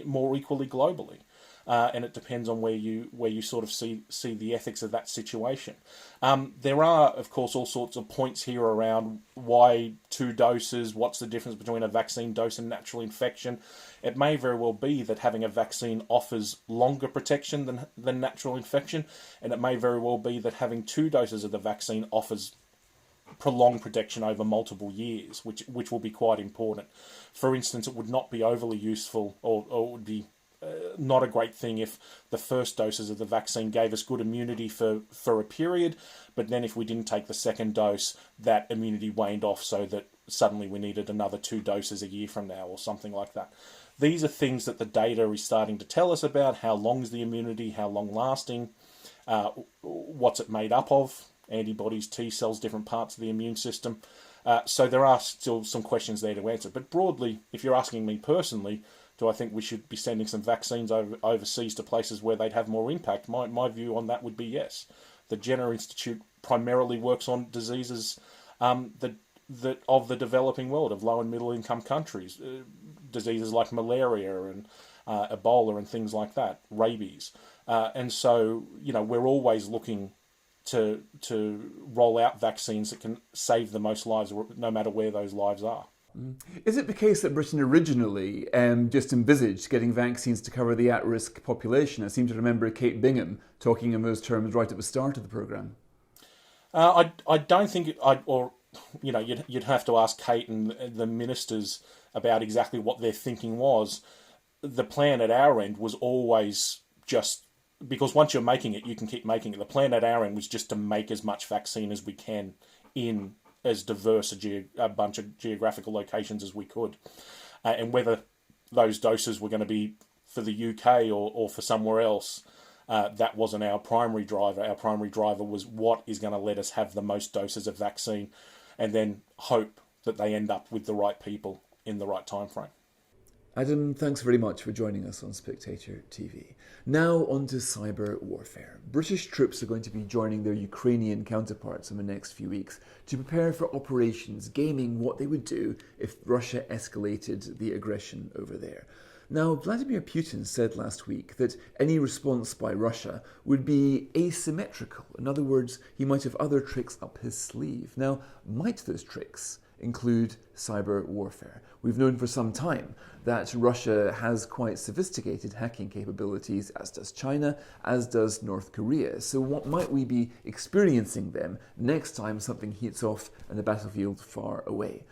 more equally globally. And it depends on where you sort of see the ethics of that situation. There are, of course, all sorts of points here around why 2 doses, what's the difference between a vaccine dose and natural infection. It may very well be that having a vaccine offers longer protection than natural infection, and it may very well be that having 2 doses of the vaccine offers prolonged protection over multiple years, which will be quite important. For instance, it would not be overly useful or it would be not a great thing if the first doses of the vaccine gave us good immunity for a period, but then if we didn't take the second dose, that immunity waned off so that suddenly we needed another 2 doses a year from now or something like that. These are things that the data is starting to tell us about. How long is the immunity? How long lasting? What's it made up of? Antibodies, T cells, different parts of the immune system. So there are still some questions there to answer. But broadly, if you're asking me personally, do I think we should be sending some vaccines overseas to places where they'd have more impact? My view on that would be yes. The Jenner Institute primarily works on diseases that of the developing world, of low and middle income countries, diseases like malaria and Ebola and things like that, rabies. And so, we're always looking to roll out vaccines that can save the most lives, no matter where those lives are. Is it the case that Britain originally just envisaged getting vaccines to cover the at-risk population? I seem to remember Kate Bingham talking in those terms right at the start of the programme. I don't think you'd have to ask Kate and the ministers about exactly what their thinking was. The plan at our end was always just, because once you're making it, you can keep making it. The plan at our end was just to make as much vaccine as we can in as diverse a bunch of geographical locations as we could. And whether those doses were going to be for the UK or for somewhere else, that wasn't our primary driver. Our primary driver was what is going to let us have the most doses of vaccine, and then hope that they end up with the right people in the right time frame. Adam, thanks very much for joining us on Spectator TV. Now on to cyber warfare. British troops are going to be joining their Ukrainian counterparts in the next few weeks to prepare for operations, gaming what they would do if Russia escalated the aggression over there. Now, Vladimir Putin said last week that any response by Russia would be asymmetrical. In other words, he might have other tricks up his sleeve. Now, might those tricks include cyber warfare? We've known for some time that Russia has quite sophisticated hacking capabilities, as does China, as does North Korea. So what might we be experiencing them next time something heats off on the battlefield far away?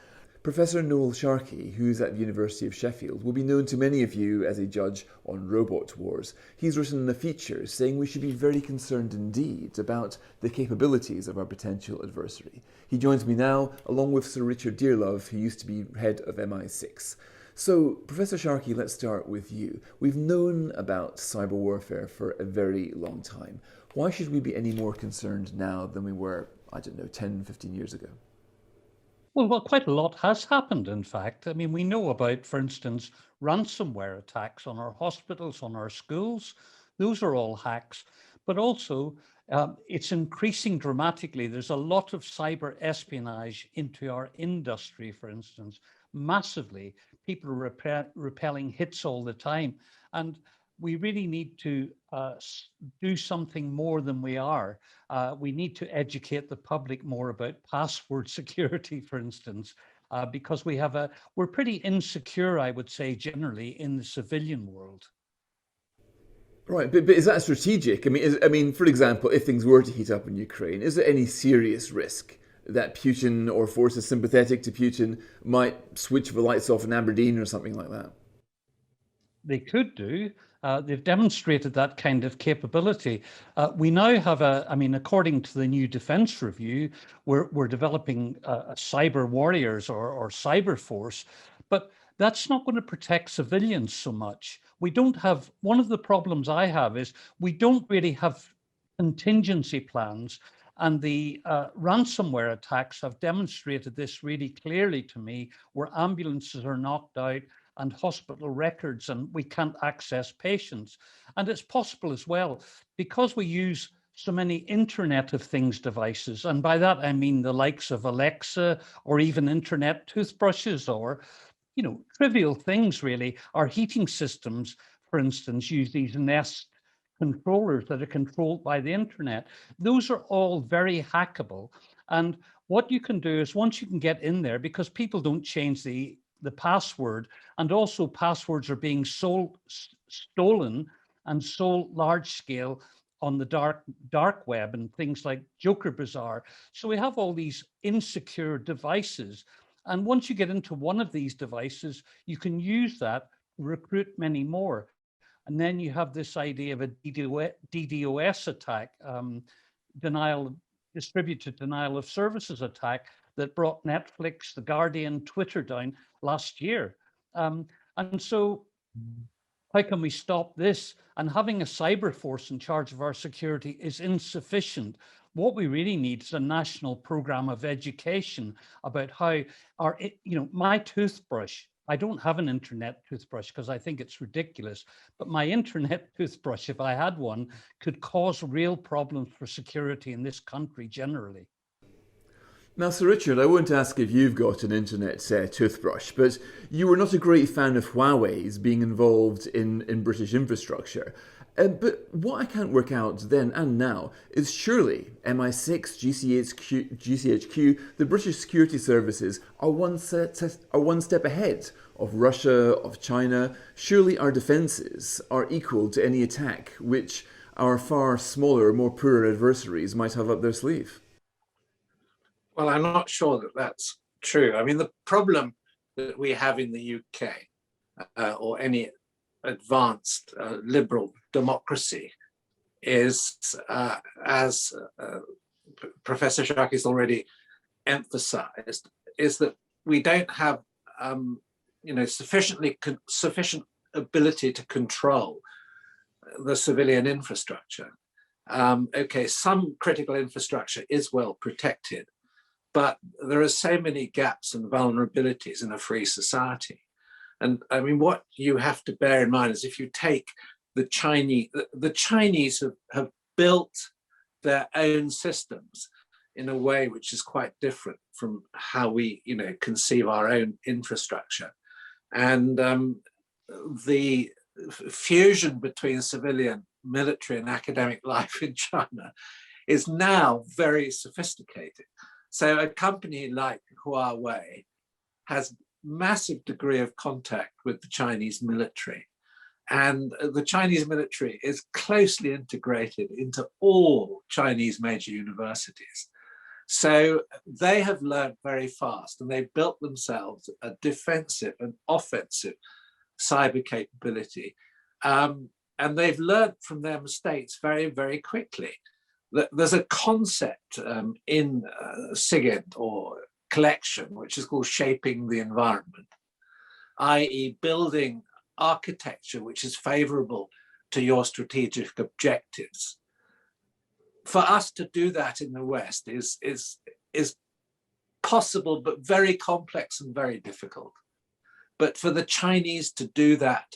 Professor Noel Sharkey, who's at the University of Sheffield, will be known to many of you as a judge on robot wars. He's written a feature saying we should be very concerned indeed about the capabilities of our potential adversary. He joins me now, along with Sir Richard Dearlove, who used to be head of MI6. So, Professor Sharkey, let's start with you. We've known about cyber warfare for a very long time. Why should we be any more concerned now than we were, 10, 15 years ago? Well, quite a lot has happened, in fact. I mean, we know about, for instance, ransomware attacks on our hospitals, on our schools. Those are all hacks. But also, it's increasing dramatically. There's a lot of cyber espionage into our industry, for instance, massively. People are repelling hits all the time. And we really need to do something more than we are. We need to educate the public more about password security, for instance, because we're pretty insecure, I would say, generally in the civilian world. Right, but is that strategic? I mean, for example, if things were to heat up in Ukraine, is there any serious risk that Putin or forces sympathetic to Putin might switch the lights off in Aberdeen or something like that? They could do. They've demonstrated that kind of capability. We now have according to the new Defence Review, we're developing cyber warriors or cyber force, but that's not going to protect civilians so much. We don't have, one of the problems I have is we don't really have contingency plans, and the ransomware attacks have demonstrated this really clearly to me, where ambulances are knocked out and hospital records, and we can't access patients. And it's possible as well, because we use so many Internet of Things devices, and by that I mean the likes of Alexa or even internet toothbrushes, or trivial things really. Our heating systems, for instance, use these Nest controllers that are controlled by the internet. Those are all very hackable. And what you can do is, once you can get in there, because people don't change the password, and also passwords are being stolen and sold large scale on the dark web and things like Joker Bazaar. So we have all these insecure devices. And once you get into one of these devices, you can use that to recruit many more. And then you have this idea of a DDoS attack, distributed denial of services attack, that brought Netflix, The Guardian, Twitter down last year. And so how can we stop this? And having a cyber force in charge of our security is insufficient. What we really need is a national program of education about how my toothbrush, I don't have an internet toothbrush because I think it's ridiculous, but my internet toothbrush, if I had one, could cause real problems for security in this country generally. Now, Sir Richard, I won't ask if you've got an internet toothbrush, but you were not a great fan of Huawei's being involved in British infrastructure. But what I can't work out then and now is surely MI6, GCHQ, the British security services are one step ahead of Russia, of China. Surely our defences are equal to any attack which our far smaller, more poorer adversaries might have up their sleeve. Well, I'm not sure that that's true. I mean, the problem that we have in the UK or any advanced liberal democracy is, as Professor Sharkey has already emphasized, is that we don't have sufficient ability to control the civilian infrastructure. Okay, some critical infrastructure is well protected, but there are so many gaps and vulnerabilities in a free society. And I mean, what you have to bear in mind is, if you take the Chinese have built their own systems in a way which is quite different from how we, conceive our own infrastructure. And the fusion between civilian, military, and academic life in China is now very sophisticated. So a company like Huawei has massive degree of contact with the Chinese military. And the Chinese military is closely integrated into all Chinese major universities. So they have learned very fast, and they built themselves a defensive and offensive cyber capability. And they've learned from their mistakes very, very quickly. There's a concept in SIGINT, or collection, which is called shaping the environment, i.e. building architecture which is favorable to your strategic objectives. For us to do that in the West is possible, but very complex and very difficult. But for the Chinese to do that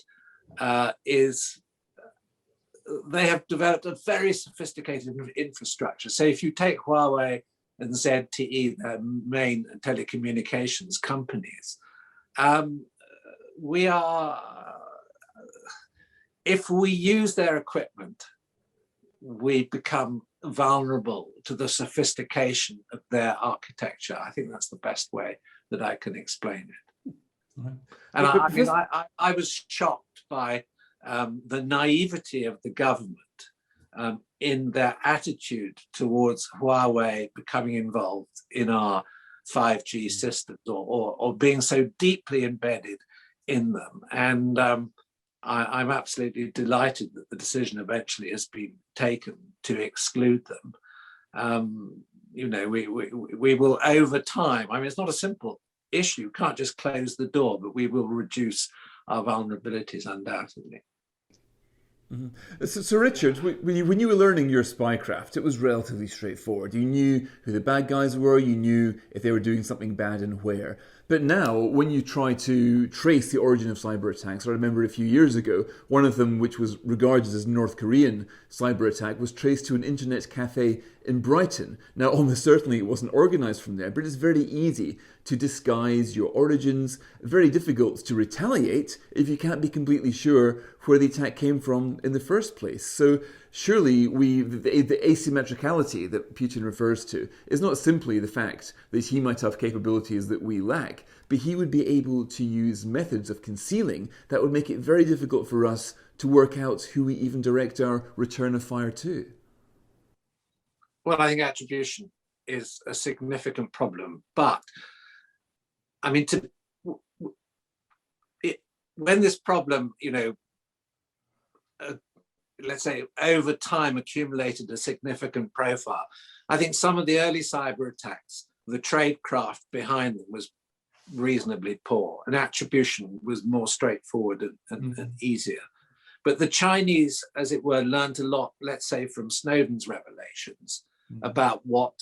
they have developed a very sophisticated infrastructure. So if you take Huawei and ZTE, their main telecommunications companies, if we use their equipment, we become vulnerable to the sophistication of their architecture. I think that's the best way that I can explain it. Right. And I was shocked by the naivety of the government in their attitude towards Huawei becoming involved in our 5G systems or being so deeply embedded in them. And I'm absolutely delighted that the decision eventually has been taken to exclude them. We will over time, I mean, it's not a simple issue, you can't just close the door, but we will reduce our vulnerabilities undoubtedly. Mm-hmm. So Richard, when you were learning your spycraft, it was relatively straightforward. You knew who the bad guys were, you knew if they were doing something bad and where. But now, when you try to trace the origin of cyber attacks, I remember a few years ago, one of them, which was regarded as North Korean cyber attack, was traced to an internet cafe in Brighton. Now, almost certainly it wasn't organised from there, but it's very easy to disguise your origins, very difficult to retaliate if you can't be completely sure where the attack came from in the first place. So surely the asymmetricality that Putin refers to is not simply the fact that he might have capabilities that we lack, but he would be able to use methods of concealing that would make it very difficult for us to work out who we even direct our return of fire to. Well, I think attribution is a significant problem, but I mean, when this problem, let's say over time accumulated a significant profile, I think some of the early cyber attacks, the tradecraft behind them was reasonably poor, and attribution was more straightforward and easier. But the Chinese, as it were, learned a lot, let's say, from Snowden's revelations about what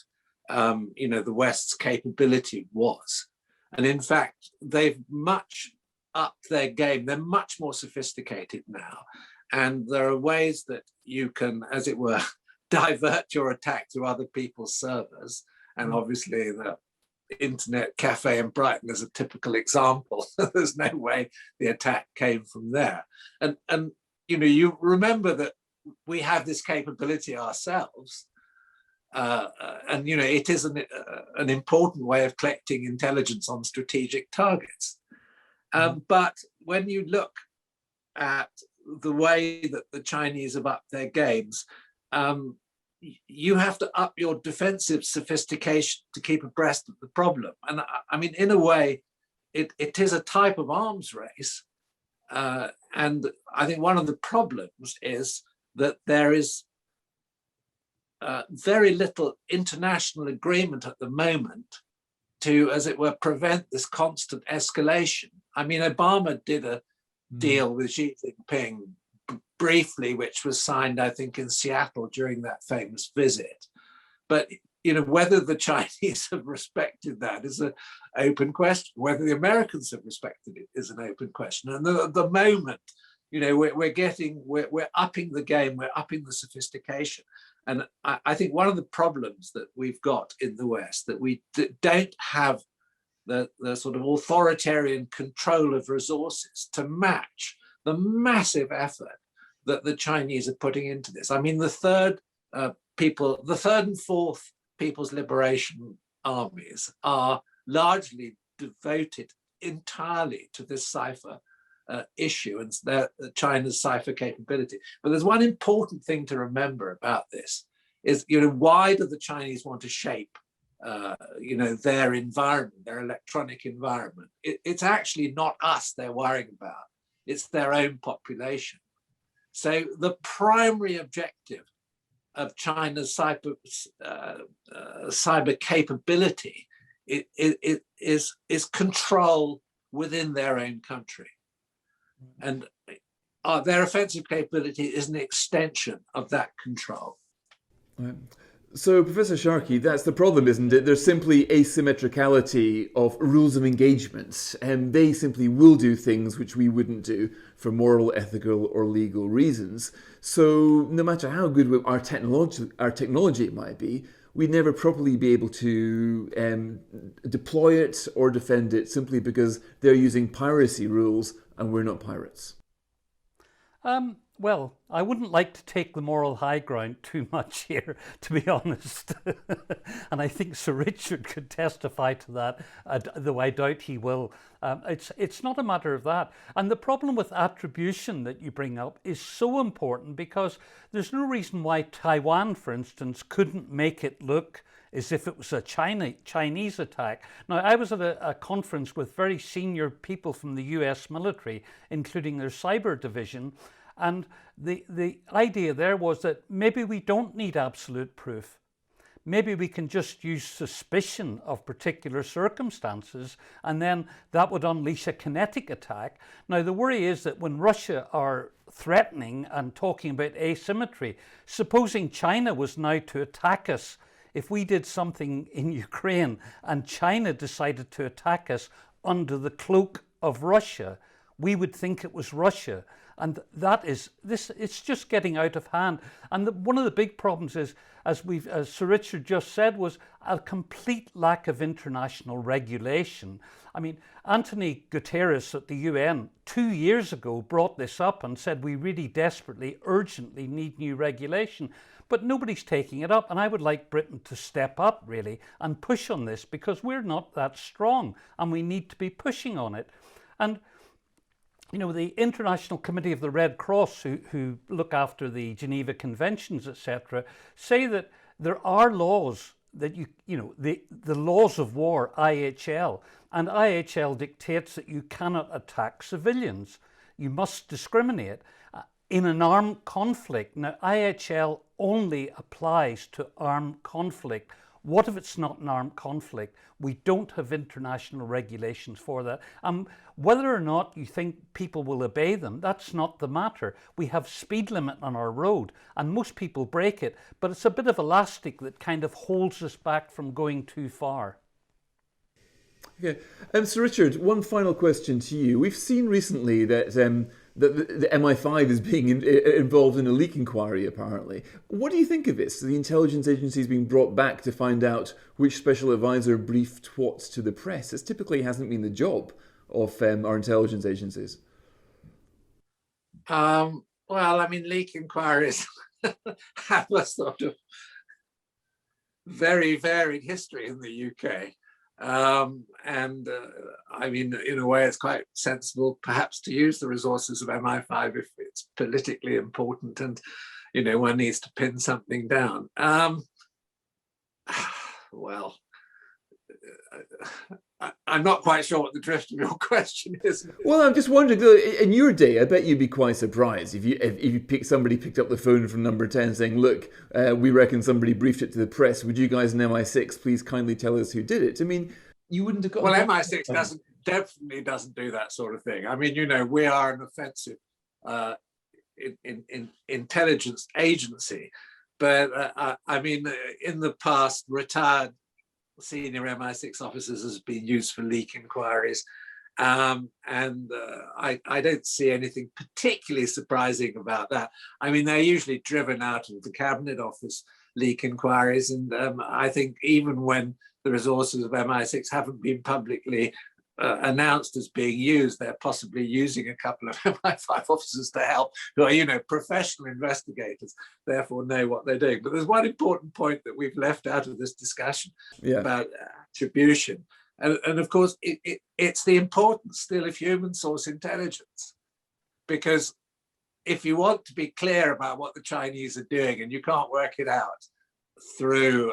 the West's capability was. And in fact, they've much upped their game. They're much more sophisticated now. And there are ways that you can, as it were, divert your attack to other people's servers. And obviously the internet cafe in Brighton is a typical example. There's no way the attack came from there. And you remember that we have this capability ourselves. And it is an important way of collecting intelligence on strategic targets. But when you look at the way that the Chinese have upped their games, you have to up your defensive sophistication to keep abreast of the problem. And I mean, in a way, it is a type of arms race. And I think one of the problems is that there is very little international agreement at the moment to, as it were, prevent this constant escalation. I mean, Obama did a deal with Xi Jinping briefly, which was signed, I think, in Seattle during that famous visit. But, whether the Chinese have respected that is an open question. Whether the Americans have respected it is an open question. And at the moment, we're upping the game, we're upping the sophistication. And I think one of the problems that we've got in the West, that we don't have the sort of authoritarian control of resources to match the massive effort that the Chinese are putting into this. I mean, the third and fourth People's Liberation Armies are largely devoted entirely to this cipher issue and China's cipher capability. But there's one important thing to remember about this is, why do the Chinese want to shape their environment, their electronic environment? It's actually not us they're worrying about, it's their own population. So the primary objective of China's cyber capability is control within their own country. And their offensive capability is an extension of that control. Right. So, Professor Sharkey, that's the problem, isn't it? There's simply asymmetricality of rules of engagement, and they simply will do things which we wouldn't do for moral, ethical, or legal reasons. So, no matter how good our technology might be, we'd never properly be able to deploy it or defend it simply because they're using piracy rules and we're not pirates. Well, I wouldn't like to take the moral high ground too much here, to be honest. And I think Sir Richard could testify to that, though I doubt he will. It's not a matter of that. And the problem with attribution that you bring up is so important because there's no reason why Taiwan, for instance, couldn't make it look as if it was a Chinese attack. Now, I was at a conference with very senior people from the US military, including their cyber division, and the idea there was that maybe we don't need absolute proof. Maybe we can just use suspicion of particular circumstances, and then that would unleash a kinetic attack. Now, the worry is that when Russia are threatening and talking about asymmetry, supposing China was now to attack us, if we did something in Ukraine and China decided to attack us under the cloak of Russia, we would think it was Russia. And that is this. It's just getting out of hand. And one of the big problems is, as Sir Richard just said, was a complete lack of international regulation. I mean, Antonio Guterres at the UN 2 years ago brought this up and said we really desperately, urgently need new regulation. But nobody's taking it up. And I would like Britain to step up, really, and push on this because we're not that strong and we need to be pushing on it. And you know, the International Committee of the Red Cross, who look after the Geneva Conventions, etc., say that there are laws that the laws of war, IHL, and IHL dictates that you cannot attack civilians. You must discriminate in an armed conflict. Now, IHL only applies to armed conflict. What if it's not an armed conflict? We don't have international regulations for that. Whether or not you think people will obey them, that's not the matter. We have speed limit on our road and most people break it, but it's a bit of elastic that kind of holds us back from going too far. Okay. Sir Richard, one final question to you. We've seen recently that the MI5 is being involved in a leak inquiry, apparently. What do you think of this? The intelligence agencies being brought back to find out which special advisor briefed what to the press. This typically hasn't been the job of our intelligence agencies. Well, I mean, leak inquiries have a sort of very varied history in the UK. I mean, in a way, it's quite sensible perhaps to use the resources of MI5 if it's politically important and, you know, one needs to pin something down. Well, I'm not quite sure what the drift of your question is. Well, I'm just wondering, in your day, I bet you'd be quite surprised if somebody picked up the phone from number 10 saying, look, we reckon somebody briefed it to the press. Would you guys in MI6 please kindly tell us who did it? I mean, you wouldn't have got... Well, MI6 definitely doesn't do that sort of thing. I mean, you know, we are an offensive intelligence agency. But I mean, in the past, retired senior MI6 officers has been used for leak inquiries. I don't see anything particularly surprising about that. I mean, they're usually driven out of the Cabinet Office, leak inquiries. And I think even when the resources of MI6 haven't been publicly announced as being used, they're possibly using a couple of MI5 officers to help, who are, you know, professional investigators, therefore know what they're doing. But there's one important point that we've left out of this discussion about attribution. And of course, it's the importance still of human source intelligence. Because if you want to be clear about what the Chinese are doing and you can't work it out through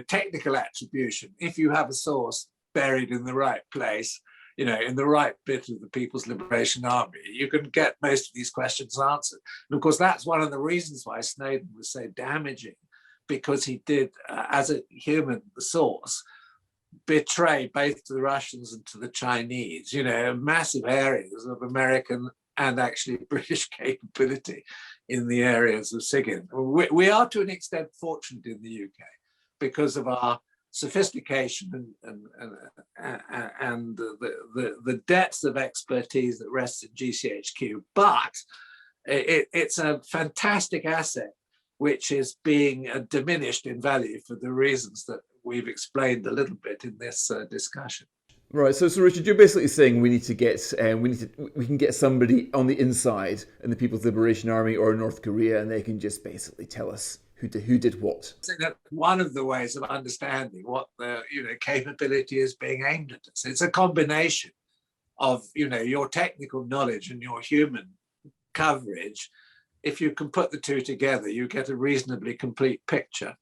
technical attribution, if you have a source buried in the right place, you know, in the right bit of the People's Liberation Army, you can get most of these questions answered. And of course, that's one of the reasons why Snowden was so damaging, because he did, as a human source, betray both to the Russians and to the Chinese, you know, massive areas of American and actually British capability in the areas of SIGINT. We are to an extent fortunate in the UK because of our sophistication and the depth of expertise that rests in GCHQ, but it's a fantastic asset which is being diminished in value for the reasons that we've explained a little bit in this discussion. Right, so Richard, you're basically saying we can get somebody on the inside in the People's Liberation Army or North Korea, and they can just basically tell us who did what. I think that one of the ways of understanding what the capability is being aimed at us. It's a combination of your technical knowledge and your human coverage. If you can put the two together, you get a reasonably complete picture.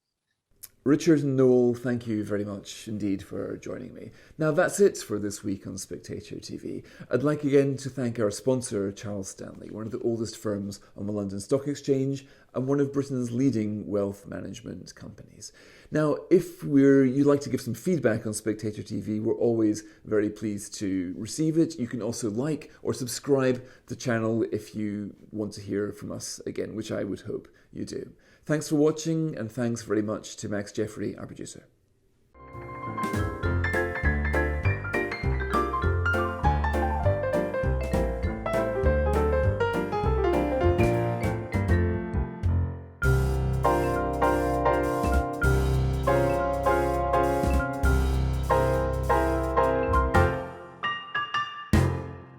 Richard and Noel, thank you very much indeed for joining me. Now that's it for this week on Spectator TV. I'd like again to thank our sponsor, Charles Stanley, one of the oldest firms on the London Stock Exchange and one of Britain's leading wealth management companies. Now, if you'd like to give some feedback on Spectator TV, we're always very pleased to receive it. You can also like or subscribe to the channel if you want to hear from us again, which I would hope you do. Thanks for watching, and thanks very much to Max Jeffrey, our producer.